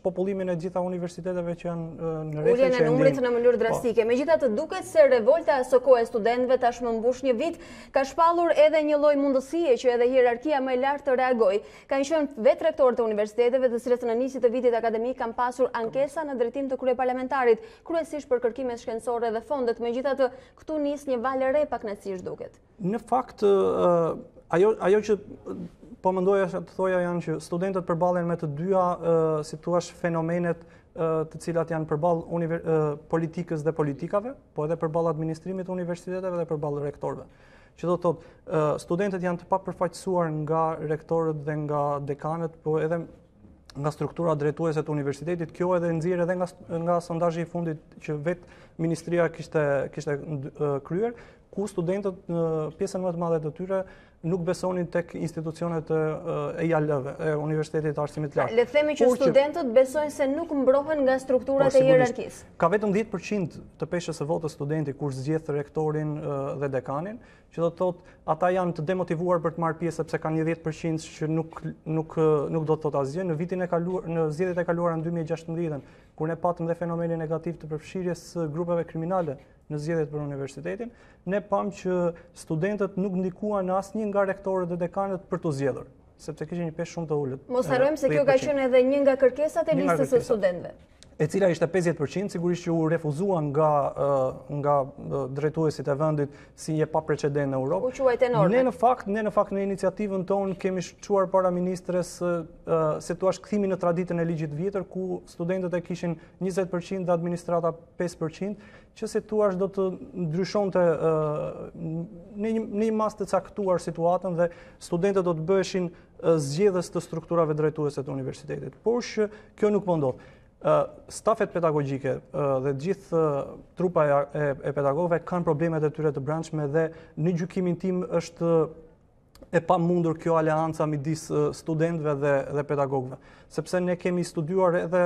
[SPEAKER 12] popullimin e gjitha universiteteve që janë në rreth
[SPEAKER 1] uljen e numrit në mënyrë drastike. Megjithatë, duket se revolta së kohë e studentëve tashmë mbush një vit, ka shpallur edhe një lloj mundësie që edhe hierarkia më e lartë të reagojë. Kanë qenë vetë rektorët e universiteteve, të cilët në nisje të vitit akademik kanë pasur ankesa në drejtim të kryeparlamentarit, kryesisht për kërkimet shkencore dhe fondet. Megjithatë, këtu nis një valë re pakënaqësish duket.
[SPEAKER 12] Në fakt, ajo që po mendoja të thoja janë që studentët përballen me të dyja, si thua, fenomenet të cilat janë përballë politikës dhe politikave, po edhe përballë administrimit të universiteteve dhe përballë rektorëve. Që do të thotë, studentët janë të papërfaqësuar nga rektorët dhe nga dekanët, po edhe nga struktura drejtuese të universitetit. Kjo edhe nxjerr edhe nga sondazhi i fundit që vetë ministria kishte kryer, ku studentët në pjesën më të madhe të tyre nuk besonin tek institucionet e IAL-ve, e Universitetit të Arsimit të Lartë.
[SPEAKER 1] Le të themi që studentët besojnë se nuk mbrohen nga strukturat e hierarkisë.
[SPEAKER 12] Ka vetëm 10% të peshës së votës studenti kur zgjedh rektorin dhe dekanin, që do të thotë ata janë të demotivuar për të marrë pjesë sepse kanë një 10% që nuk do të thotë asgjë. Në vitin e kaluar, në zgjedhjet e kaluara në 2016, kur ne patëm dhe fenomenin negativ të përfshirjes së grupeve kriminale në zgjedhjet për universitetin, ne pam që studentët nuk ndikuan asnjë nga rektorët dhe dekanët për të zgjedhur, sepse kishin një peshë shumë të ulët.
[SPEAKER 1] Mos harrojmë se kjo ka qenë edhe një nga kërkesat e listës së studentëve.
[SPEAKER 12] E cila ishte 50%, sigurisht që u refuzuan nga drejtuesit e vendit si një pa precedent në Europë.
[SPEAKER 1] U quajt enorme.
[SPEAKER 12] Ne në fakt në iniciativën tonë kemi çuar para ministres se tuash kthimi në traditën e ligjit vjetër ku studentët e kishin 20% dhe administrata 5%, që si tuash do të ndryshonte në një mas të caktuar situatën dhe studentët do të bëheshin zgjedhës të strukturave drejtuese të universitetit. Por që kjo nuk po ndodh. Stafet pedagogjike dhe gjithë trupa e pedagogëve kanë problemet e tyre të brendshme dhe në gjykimin tim është e pamundur kjo aleanca midis studentëve dhe pedagogëve, sepse ne kemi studiuar edhe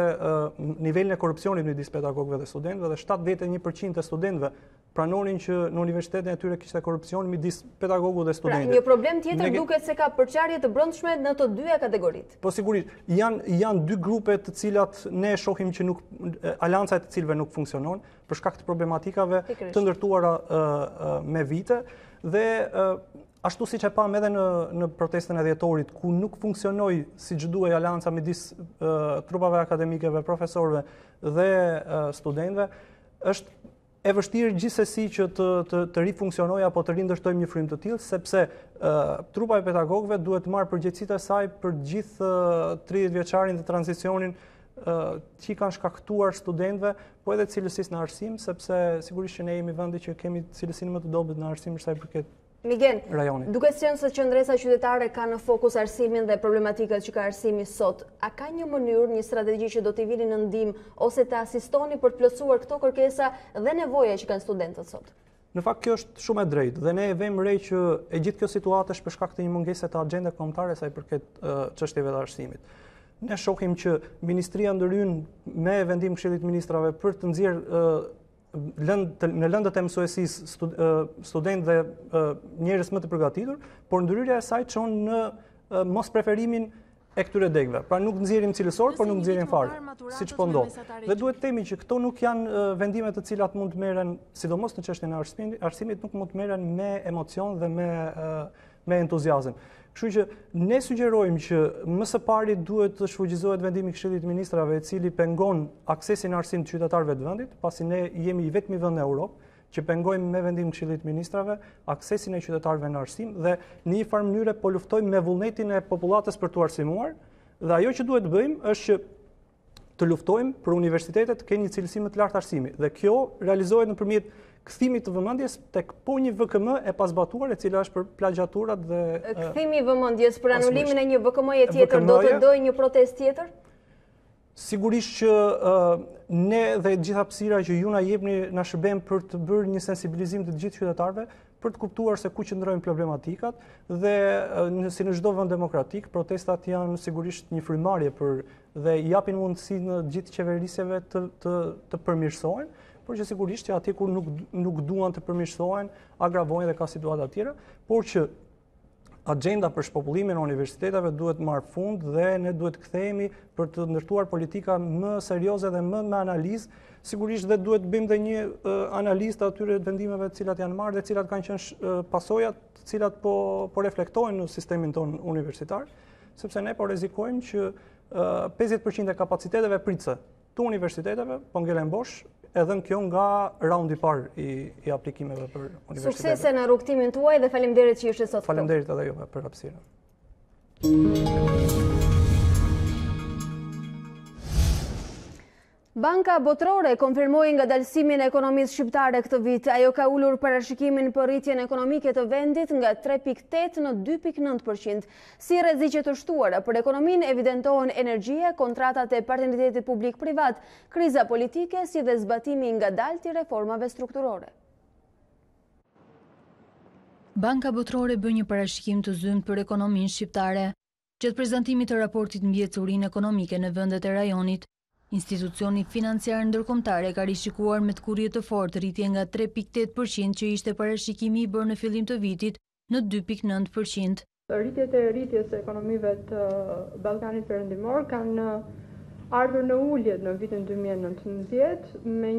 [SPEAKER 12] nivelin e korrupsionit midis pedagogëve dhe studentëve dhe 71% e studentëve pranonin që në universitetin e tyre kishte korrupsion midis pedagogut dhe studentit.
[SPEAKER 1] Pra, një problem tjetër duket se ka përçarje të brendshme në të dyja kategoritë.
[SPEAKER 12] Po sigurisht, janë dy grupe të cilat ne shohim që aleanca e të cilëve nuk funksionon për shkak të problematikave të ndërtuara me vite dhe ashtu siç e pam edhe në protestën e dhjetorit, ku nuk funksionoi siç duhej aleanca midis trupave akademikeve, profesorëve dhe studentëve, është e vështirë gjithsesi që të rifunksionojë apo të rindërtojmë një frymë të tillë, sepse trupa e pedagogëve duhet të marrë përgjegjësitë e saj për gjithë 30 vjeçarin të tranzicionin që kanë shkaktuar studentëve, po edhe cilësisë në arsim, sepse sigurisht që ne jemi vendi që kemi cilësinë më të dobët në arsim për sa i përket
[SPEAKER 1] Migen,
[SPEAKER 12] rajonit.
[SPEAKER 1] Duke qenë se qendresa qytetare ka në fokus arsimin dhe problematikat që ka arsimi sot, a ka një mënyrë, një strategji që do t'i vini në ndihmë ose të asistoni për të plotësuar këto kërkesa dhe nevoja që kanë studentët sot?
[SPEAKER 12] Në fakt kjo është shumë e drejtë dhe ne e vëmë re që e gjithë kjo situatë është për shkak të një mungese të agjende kombëtare sa i përket çështjeve të arsimit. Ne shohim që Ministria ndërhyn me vendim Këshillit të Ministrave për të nxjerrë në lëndët e mësuesisë studentë dhe njerëz më të përgatitur, por ndryrja e saj çon në mos preferimin e këtyre degëve. Pra nuk nxjerrim cilësor, por nuk nxjerrim fare, siç po ndodh. Dhe duhet të themi që këto nuk janë vendime të cilat mund të merren, sidomos në çështjen e arsimit, nuk mund të merren me emocion dhe me entuziazëm. Kështu që ne sugjerojmë që më së pari duhet të shfuqizohet vendimi i Këshillit të Ministrave, i cili pengon aksesin në arsim të qytetarëve të vendit, pasi ne jemi i vetmi vend në Europë që pengojmë me vendim të Këshillit të Ministrave aksesin e qytetarëve në arsim dhe në një farë mënyrë po luftojmë me vullnetin e popullatës për të arsimuar, dhe ajo që duhet bëjmë është që të luftojmë për universitetet të kenë një cilësi më të lartë arsimi, dhe kjo realizohet nëpërmjet kthimit të vëmendjes tek po një VKM e pazbatuar, e cila është për plagjaturat dhe
[SPEAKER 1] kthimi i vëmendjes për anulimin e një VKM-je tjetër do të ndojë një protestë tjetër?
[SPEAKER 12] Sigurisht që ne dhe gjitha hapësira që ju na jepni na shërben për të bërë një sensibilizim të gjithë qytetarëve për të kuptuar se ku qëndrojnë problematikat dhe si në çdo vend demokratik, protestat janë sigurisht një frymarrje dhe japin mundësi në gjithë qeverisjeve të përmirësohen, por që sigurisht që atje kur nuk duan të përmirësohen, agravojnë dhe ka situata tjera, por që agenda për shpopullimin e universiteteve duhet marrë fund dhe ne duhet kthehemi për të ndërtuar politika më serioze dhe më me analizë. Sigurisht dhe duhet bëjmë dhe një analizë të atyre vendimeve të cilat janë marrë dhe cilat kanë qenë pasojat të cilat po reflektojnë në sistemin ton universitar, sepse ne po rrezikojmë që 50% e kapaciteteve pritëse të universiteteve po ngelen bosh, edhe në kjo nga raundi parë i aplikimeve për universitetet.
[SPEAKER 1] Suksese në rrugtimin tuaj dhe faleminderit që ishte sot këtu.
[SPEAKER 12] Faleminderit edhe juve për hapësirën.
[SPEAKER 1] Banka Botërore konfirmoi ngadalësimin e ekonomisë shqiptare këtë vit. Ajo ka ulur parashikimin për rritjen ekonomike të vendit nga 3.8 në 2.9%. Si rreziqe të shtuara për ekonominë evidentohen energjia, kontratat e partneritetit publik-privat, kriza politike si dhe zbatimi ngadalt i reformave strukturore.
[SPEAKER 13] Banka Botërore bën një parashikim të zymt për ekonominë shqiptare. Gjatë prezantimit të raportit mbi ecurinë ekonomike në vendet e rajonit, institucioni financiar ndërkombëtar ka rishikuar me kurrje të fortë rritje nga 3.8% që ishte parashikimi i bërë në fillim të vitit në 2.9%.
[SPEAKER 14] Rritjes e ekonomive të Ballkanit Perëndimor kanë ardhur në ulje në vitin 2019 me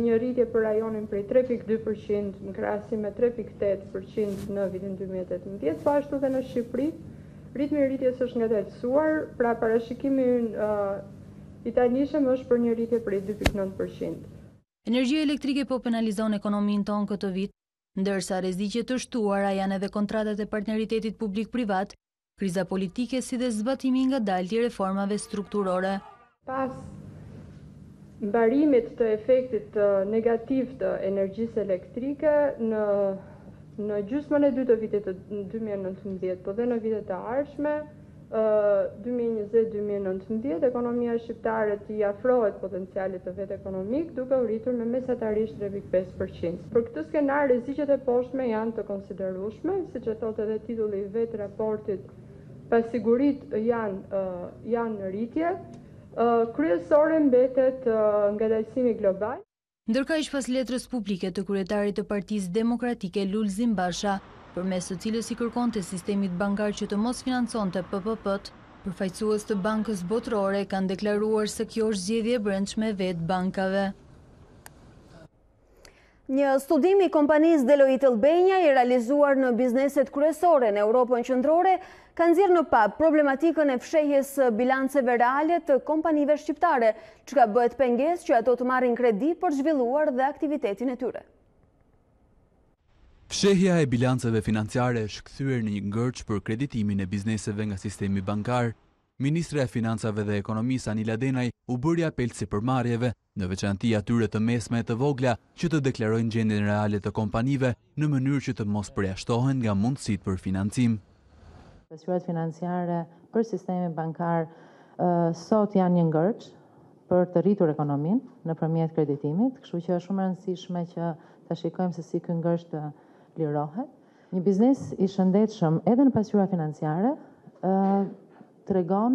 [SPEAKER 14] një rritje për rajonin prej 3.2% në krahasim me 3.8% në vitin 2018, po ashtu dhe në Shqipëri. Ritmi i rritjes është ngadalësuar, pra parashikimi i tanishëm është për një rritje prej 2.9%.
[SPEAKER 13] Energjia elektrike po penalizon ekonominë tonë këtë vit, ndërsa rreziqet të shtuara janë edhe kontratat e partneritetit publik-privat, kriza politike si dhe zbatimi ngadalt i reformave strukturore.
[SPEAKER 14] Pas mbarimit të efektit negativ të energjisë elektrike në gjysmën e dytë të vitit të 2019, po dhe në vitet të ardhshme, 2020-2019, ekonomia shqiptare t'i afrohet potencialit të vet ekonomik, duke u rritur me mesatarisht 3.5%. Për këtë skenar, rreziqet e poshtme janë të konsiderueshme, siç e thotë edhe titulli i vet raportit, pasigurit janë në rritje, kryesore mbetet ngadalësimi global.
[SPEAKER 13] Ndërka ish pas letrës publike të kryetarit të Partisë Demokratike Lulzim Basha, përmes të cilës i kërkonte sistemit bankar që të mos financonte PPP-t, përfaqësues të Bankës Botërore kanë deklaruar se kjo është zgjedhje e brendshme vetë bankave.
[SPEAKER 1] Një studim i kompanisë Deloitte Albania i realizuar në bizneset kryesore në Europën qendrore ka nxjerrë në pap problematikën e fshehjes së bilanceve reale të kompanive shqiptare, çka bëhet pengesë që ato të marrin kredi për zhvilluar dhe aktivitetin e tyre.
[SPEAKER 15] Fshehja e bilanceve financiare është kthyer në një ngërç për kreditimin e bizneseve nga sistemi bankar. Ministra e Financave dhe Ekonomisë Anila Denaj u bëri apel sipërmarrjeve, në veçanti atyre të mesme e të vogla që të deklarojnë gjendjen reale të kompanive në mënyrë që të mos përjashtohen nga mundësitë për financim.
[SPEAKER 16] Pasuriat financiare për sistemin bankar sot janë një ngërç për të rritur ekonominë nëpërmjet kreditimit, kështu që është shumë e rëndësishme që ta shikojmë se si ky ngërç të lirohet. Një biznes i shëndetshëm edhe në pasura financiare tregon,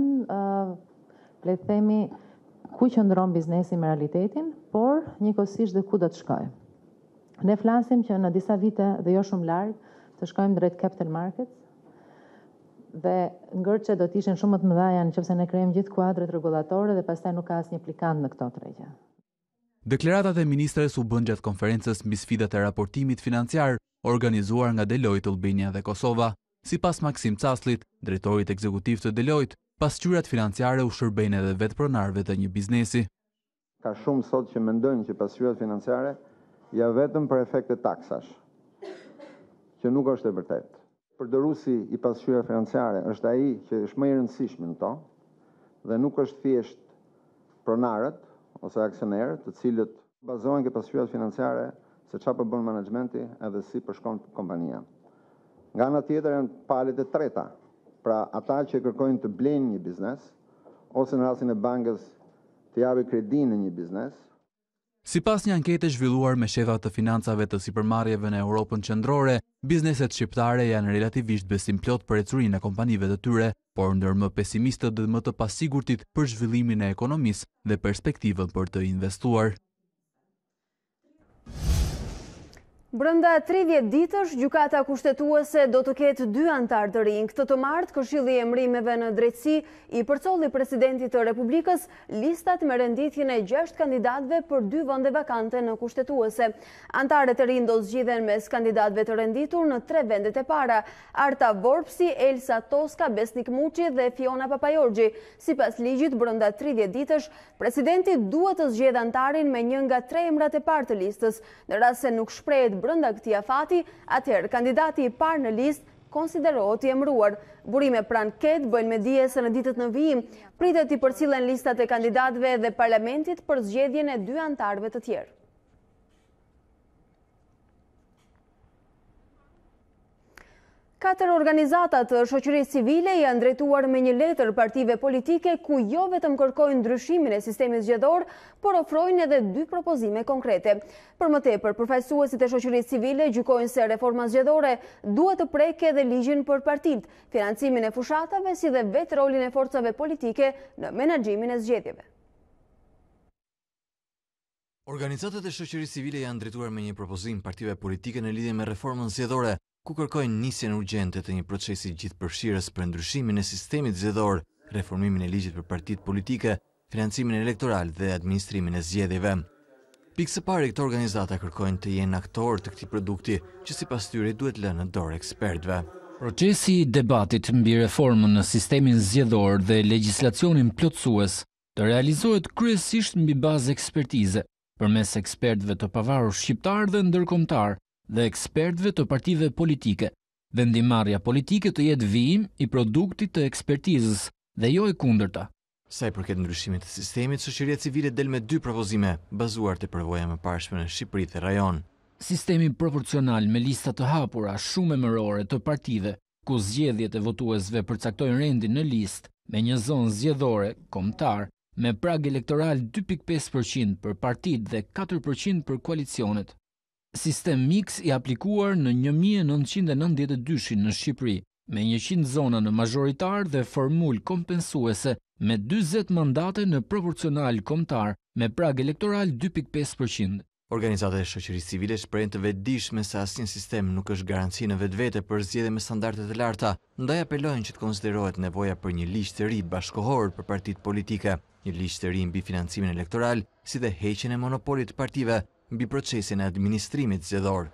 [SPEAKER 16] le të themi, ku qëndron biznesi me realitetin, por njëkohësisht dhe ku do të shkojë. Ne flasim që në disa vite dhe jo shumë larg të shkojmë drejt capital markets dhe ngërçet do të ishin shumë më të mëdha nëse ne krijojmë gjithë kuadrat rregullatore dhe pastaj nuk ka asnjë aplikant në këto tregje.
[SPEAKER 15] Deklaratat e ministres u bën gjatë konferencës mbi sfidat e raportimit financiar organizuar nga Deloitte Albania dhe Kosova. Sipas Maksim Caslit, drejtorit ekzekutiv të Deloitte, pasqyrat financiare u shërbejnë edhe vetë pronarëve të një biznesi.
[SPEAKER 17] Ka shumë sot që mendojnë që pasqyrat financiare janë vetëm për efekte taksash, që nuk është e vërtetë. Përdoruesi i pasqyrave financiare është ai që është më i rëndësishëm në to dhe nuk është thjesht pronarët ose aksionerët, të cilët bazohen ke pasqyrat financiare se çfarë po bën menaxhmenti edhe si përshkon kompania. Nga ana tjetër janë palët e treta, pra ata që kërkojnë të blejnë një biznes ose në rastin e bankës të japë kredi në një biznes.
[SPEAKER 15] Sipas një ankete zhvilluar me shefat të financave të sipërmarrjeve në Europën qendrore, bizneset shqiptare janë relativisht besimplot për ecurinë e kompanive të tyre, por ndër më pesimistët dhe më të pasigurtit për zhvillimin e ekonomisë dhe perspektivën për të investuar.
[SPEAKER 1] Brenda 30 ditësh, gjykata kushtetuese do të ketë 2 antar të rinj. Këtë të martë, Këshilli i Emërimeve në Drejtësi i përcolli presidentit të Republikës listat me renditjen e 6 kandidatëve për 2 vende vakante në kushtetuese. Antarët e rinj do zgjidhen mes kandidatëve të renditur në 3 vendet e para: Arta Vorpsi, Elsa Toska, Besnik Muçi dhe Fiona Papajorgji. Sipas ligjit, brenda 30 ditësh, presidenti duhet të zgjedhë antarin me një nga 3 emrat e parë të listës. Në rast se nuk shprehet brenda këtij afati, atëherë kandidati i parë në listë konsiderohet i emëruar. Burime pranë ket bëjnë me dije se në ditët në vijim pritet të përcillen listat e kandidatëve dhe parlamentit për zgjedhjen e 2 antarëve të tjerë. 4 organizata të shoqërisë civile janë drejtuar me një letër partive politike ku jo vetëm kërkojnë ndryshimin e sistemit zgjedhor, por ofrojnë edhe 2 propozime konkrete. Për më tepër, përfaqësuesit e shoqërisë civile gjykojnë se reforma zgjedhore duhet të preke edhe ligjin për partitë, financimin e fushatave si dhe vetë rolin e forcave politike në menaxhimin e zgjedhjeve.
[SPEAKER 4] Organizatat e shoqërisë civile janë drejtuar me një propozim partive politike në lidhje me reformën zgjedhore, ku kërkojnë nisjen urgjente të një procesi gjithëpërfshirës për ndryshimin e sistemit zgjedhor, reformimin e ligjit për partitë politike, financimin elektoral dhe administrimin e zgjedhjeve. Pikë së pari, këto organizata kërkojnë të jenë aktor të këtij produkti, që sipas tyre duhet lënë në dorë ekspertëve.
[SPEAKER 18] Procesi i debatit mbi reformën në sistemin zgjedhor dhe legjislacionin plotësues të realizohet kryesisht mbi bazë ekspertize, përmes ekspertëve të pavarur shqiptar dhe ndërkombëtar dhe ekspertëve të partive politike. Vendimarrja politike të jetë vijim i produktit të ekspertizës dhe jo e kundërta.
[SPEAKER 4] Sa i përket ndryshimit të sistemit, shoqëria civile del me 2 propozime, bazuar te përvoja më parshme në Shqipëri dhe rajon.
[SPEAKER 18] Sistemi proporcional me lista të hapura shumë emërore të partive, ku zgjedhjet e votuesve përcaktojnë rendin në listë me një zonë zgjedhore kombëtar, me prag elektoral 2.5% për partitë dhe 4% për koalicionet. Sistem mix i aplikuar në 1992 në Shqipëri, me 100 zona në mazhoritar dhe formul kompensuese me 40 mandate në proporcional kombëtar me prag elektoral 2.5%.
[SPEAKER 4] Organizatat e shoqërisë civile shprehen të vetëdijshme se asnjë sistem nuk është garanci në vetvete për zgjedhje me standarde të larta, ndaj apelojnë që të konsiderohet nevoja për një ligj të ri bashkëkohor për partitë politike, një ligj të ri mbi financimin elektoral, si dhe heqjen e monopolit të partive mbi procesin e administrimit zgjedhor.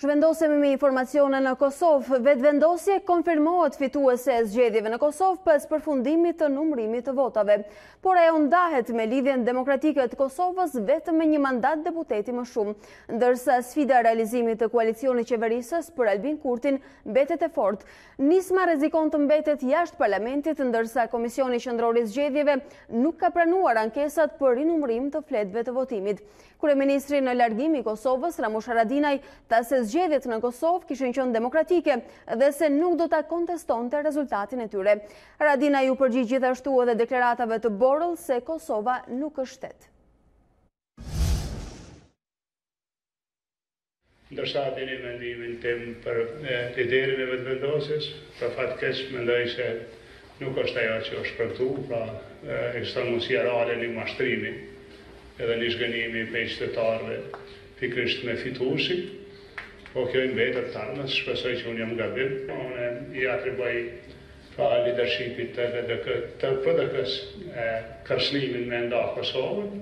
[SPEAKER 1] Zhvendosemi me informacione në Kosovë. Vetëvendosje konfirmohet fituese e zgjedhjeve në Kosovë pas përfundimit të numërimit të votave, por ajo ndahet me lidhjen demokratike të Kosovës vetëm me një mandat deputeti më shumë, ndërsa sfida e realizimit të koalicionit qeverisës për Albin Kurtin mbetet e fortë. Nisma rrezikon të mbetet jashtë parlamentit, ndërsa Komisioni Qendror i Zgjedhjeve nuk ka pranuar ankesat për rinumërim të fletëve të votimit. Kryeministri në largim i Kosovës, Ramush Haradinaj, tha se zgjedhjet në Kosovë kishin qenë demokratike dhe se nuk do ta kontestonte rezultatin e tyre. Haradinaj u përgjigj gjithashtu edhe deklaratave të Borrell se Kosova nuk është shtet.
[SPEAKER 19] Ndërsa dini mendimin tim për liderin e vetëvendosjes, për fatkeq mendoj se nuk është ajo që është shpërktu, pra ekziston mundësia reale një mashtrimi edhe një zhgënimi për qytetarëve pikërisht me fituesin, po kjo i mbetet tarmës, shpresoj që unë jam gabim. Unë i atriboj pra leadershipit të PDK-s kërcënimin me nda Kosovën,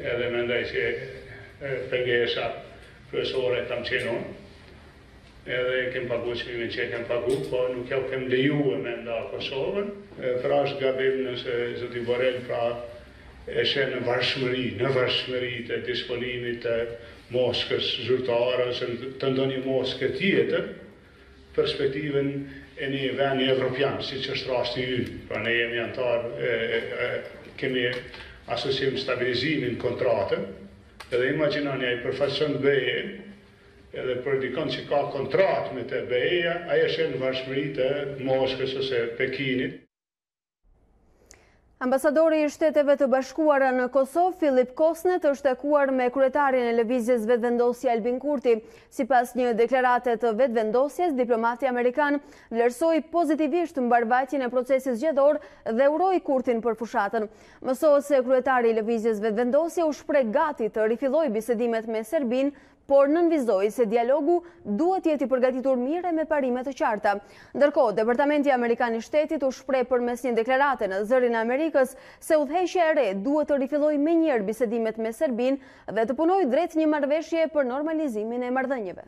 [SPEAKER 19] edhe mendoj që pengesa kryesore kam qenë unë, edhe kem pagu çmimin që kem pagu, po nuk jau kem lejuar me nda Kosovën. Pra është gabim nëse zoti Borrell pra e shenë në varshmëri të disponimit të moskës zyrtare ose të ndonjë moskë tjetër, perspektivën e një vend evropian, siç është rasti ynë. Pra ne jemi antar, kemi asosim stabilizimin kontratën, edhe imagjinoni ai përfaqëson BE, edhe për dikon që ka kontratë me të BE-ja, ai është në varshmëri të Moskës ose Pekinit.
[SPEAKER 1] Ambasadori i Shteteve të Bashkuara në Kosovë, Filip Kosnet, është takuar me kryetarin e lëvizjes vetëvendosje Albin Kurti. Sipas një deklarate të vetëvendosjes, diplomati amerikan vlerësoi pozitivisht mbarvajtjen e procesit zgjedhor dhe uroi Kurtin për fushatën. Mësohet se kryetari i lëvizjes vetëvendosje u shpreh gati të rifillojë bisedimet me Serbinë, por nënvizoi se dialogu duhet jeti përgatitur mire me parime të qarta. Ndërkohë, Departamenti Amerikan i Shtetit u shpreh përmes një deklarate në zërin e Amerikës se udhëheqja e re duhet të rifillojë menjëherë bisedimet me Serbinë dhe të punojë drejt një marrëveshje për normalizimin e marrëdhënieve.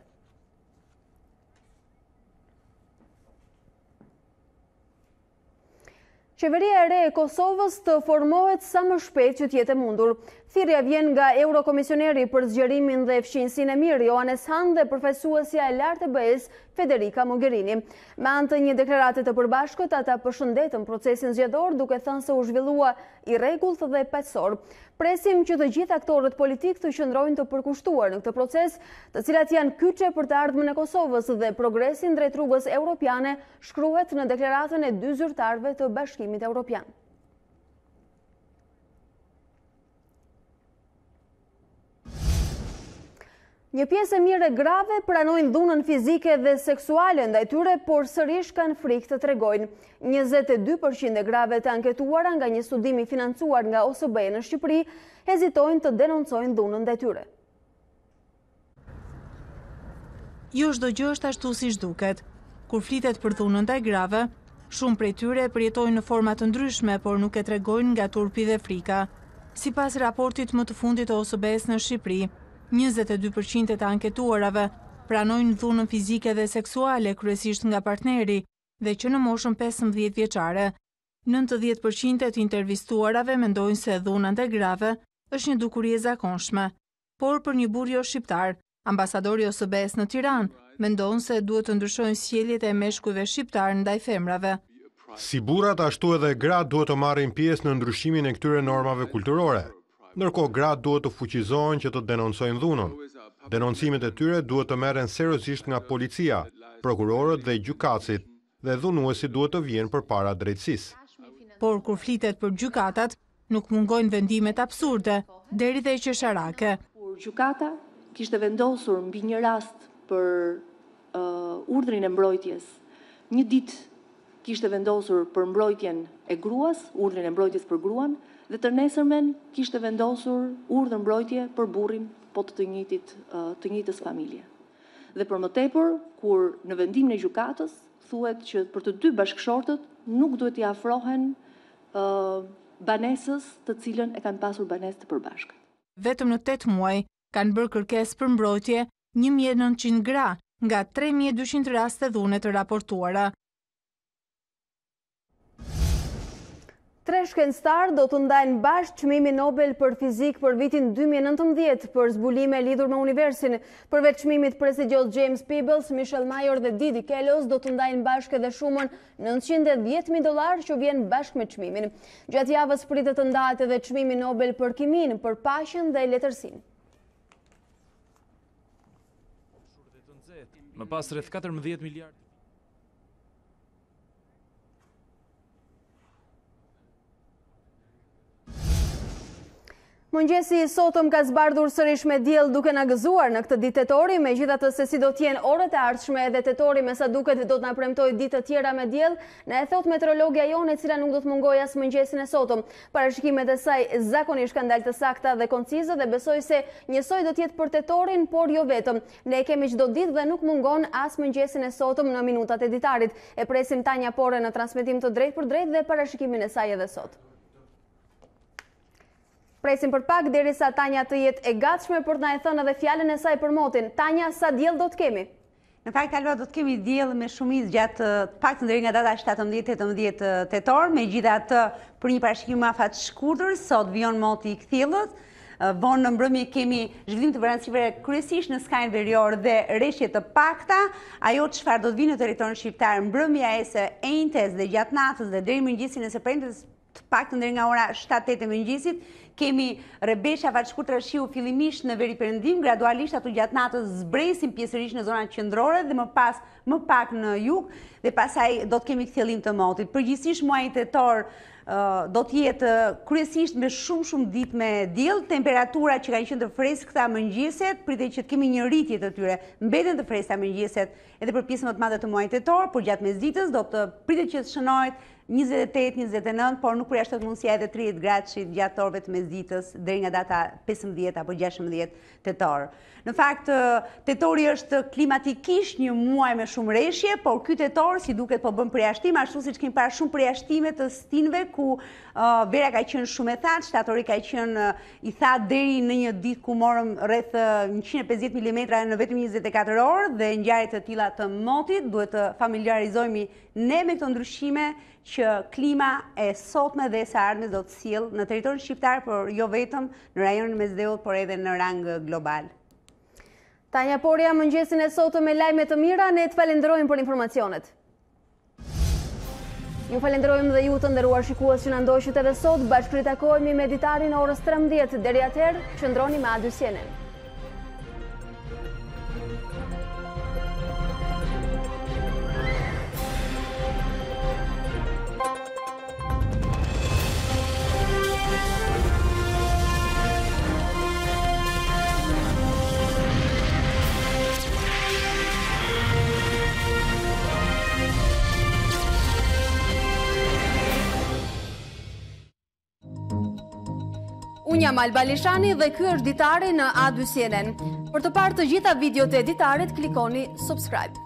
[SPEAKER 1] Qeveria e re e Kosovës të formohet sa më shpejt që t'jetë mundur. Thirrja vjen nga Eurokomisioneri për zgjerimin dhe fshinjësinë e mirë, Johannes Hahn, dhe përfaqësuesja e lartë e BE-s, Federica Mogherini. Me anë të një deklarate të përbashkët, ata përshëndetën procesin zgjedhor, duke thënë se u zhvillua i rregullt dhe paqësor. Presim që të gjithë aktorët politik të qëndrojnë të përkushtuar në këtë proces, të cilat janë kyçe për të ardhmen e Kosovës dhe progresin drejt rrugës europiane, shkruhet në deklaratën e 2 zyrtarëve të Bashkimit Evropian. Një pjesë e mirë e grave pranojnë dhunën fizike dhe seksuale ndaj tyre, por sërish kanë frikë të tregojnë. 22% e grave të anketuara nga një studim i financuar nga OSB në Shqipëri hezitojnë të denoncojnë dhunën ndaj tyre.
[SPEAKER 8] Jo çdo gjë është ashtu siç duket. Kur flitet për dhunën ndaj grave, shumë prej tyre përjetojnë në forma të ndryshme, por nuk e tregojnë nga turpi dhe frika. Sipas raportit më të fundit të OSB-s në Shqipëri, 22% e të anketuarave pranojnë dhunën fizike dhe seksuale, kryesisht nga partneri, dhe që në moshën 15 vjeçare. 90% e të intervistuarave mendojnë se dhuna ndaj grave është një dukuri e zakonshme. Por për një burr jo shqiptar, ambasadori i OSB-s në Tiranë mendon se duhet të ndryshojnë sjelljet e meshkujve shqiptar ndaj femrave.
[SPEAKER 10] Si burrat, ashtu edhe gratë duhet të marrin pjesë në ndryshimin e këtyre normave kulturore. Ndërkohë gratë duhet të fuqizohen që të denoncojnë dhunën. Denoncimet e tyre duhet të merren seriozisht nga policia, prokurorët dhe gjykatësit, dhe dhunuesit duhet të vjenë përpara drejtësisë.
[SPEAKER 8] Por kur flitet për gjykatat, nuk mungojnë vendimet absurde, deri dhe qesharake.
[SPEAKER 20] Gjykata kishte vendosur mbi një rast për urdhrin e mbrojtjes. Një ditë kishte vendosur për mbrojtjen e gruas, urdhrin e mbrojtjes për gruan, dhe të nesërmen kishte vendosur urdhër mbrojtje për burrin, po të njëjtës familje. Dhe për më tepër, kur në vendimin e gjykatës thuhet që për të dy bashkëshortët nuk duhet t'i afrohen banesës të cilën e kanë pasur banesë të përbashkët.
[SPEAKER 8] Vetëm në 8 muaj kanë bërë kërkesë për mbrojtje 1900 gra nga 3200 raste dhune të raportuara.
[SPEAKER 1] 3 shkencëtar do të ndajnë bashkë çmimin Nobel për fizik për vitin 2019 për zbulime lidhur me universin. Përveç çmimit prestigjos James Peebles, Michel Mayor dhe Didi Kellos do të ndajnë bashkë edhe shumën $910.000 që vjen bashkë me çmimin. Gjatë javës pritet të ndahet edhe çmimi Nobel për kimin, për paqen dhe letërsinë.
[SPEAKER 21] Më pas rreth 14 miliardë.
[SPEAKER 1] Mëngjesi i sotëm ka zbardhur sërish me diell duke na gëzuar në këtë ditë tetori, megjithatë se si do të jenë orët e ardhshme edhe tetori me sa duket do të na premtojë ditë të tjera me diell, na e thot meteorologja jonë e cila nuk do të mungojë as mëngjesin e sotëm. Parashikimet e saj zakonisht kanë dalë të sakta dhe koncize dhe besoj se njësoj do të jetë për tetorin, por jo vetëm. Ne kemi çdo ditë dhe nuk mungon as mëngjesin e sotëm në minutat e ditarit. E presim Tanja Pore në transmetim të drejtë për drejtë dhe parashikimin e saj edhe sot. Presim për pak derisa Tanja të jetë e gatshme për të na e thënë edhe fjalën e saj për motin. Tanja, sa diell do të kemi?
[SPEAKER 22] Në fakt, Alba, do të kemi diell me shumicë gjatë paktën deri nga data 17-18 tetor, megjithatë për një parashikim më afat shkurtër, sot vjen moti i kthjellët. Vonë në mbrëmje kemi zhvillim të verancave kryesisht në skajin verior dhe rreshje të pakta. Ajo çfarë do të vinë në territorin shqiptar mbrëmja e së enjtes dhe gjatë natës dhe deri mëngjesin e së premtes, të paktën deri nga ora 7-8 e mëngjesit, kemi rrebesha faqshkurtra shiu fillimisht në veri perëndim, gradualisht ato gjatë natës zbresin pjesërisht në zonat qendrore dhe më pak në jug dhe pastaj do të kemi kthjellim të motit. Përgjithsisht muaji tetor do të jetë kryesisht me shumë ditë me diell, temperatura që kanë qenë të freskëta mëngjeset, pritet që të kemi një rritje të tyre, mbeten të freskëta mëngjeset edhe për pjesën më të madhe të muajit tetor, por gjatë mesditës do të pritet që të shënohet 28-29, por nuk përjashtohet mundësia edhe 30 gradë gjatë orëve të mesditës deri nga data 15 apo 16 tetor. Në fakt, tetori është klimatikisht një muaj me shumë rreshje, por ky tetor, si duket, po bën përjashtim, ashtu siç kemi parë shumë përjashtime të stinëve ku vera ka qenë shumë e thatë, shtatori ka qenë i thatë deri në një ditë ku morëm rreth 150 mm në vetëm 24 orë dhe ngjarje të tilla të motit duhet të familiarizohemi ne me këto ndryshime që klima e sotme dhe e së ardhmes do të sjellë në territorin shqiptar, por por jo vetëm në rajonin Mesdheut, por edhe në rang global.
[SPEAKER 1] Tanja Porja, mëngjesin e sotë me lajme të mira, ne të falenderojmë për informacionet. Ju falenderojmë dhe ju të nderuar shikues që na ndoqët edhe sot, bashkë ritakohemi me Ditarin orës 13. Deri atëherë, qëndroni me A2CNN. Unë jam Alba Lishani dhe ky është Ditari në A2CNN. Për të parë të gjitha videot e Ditarit, klikoni subscribe.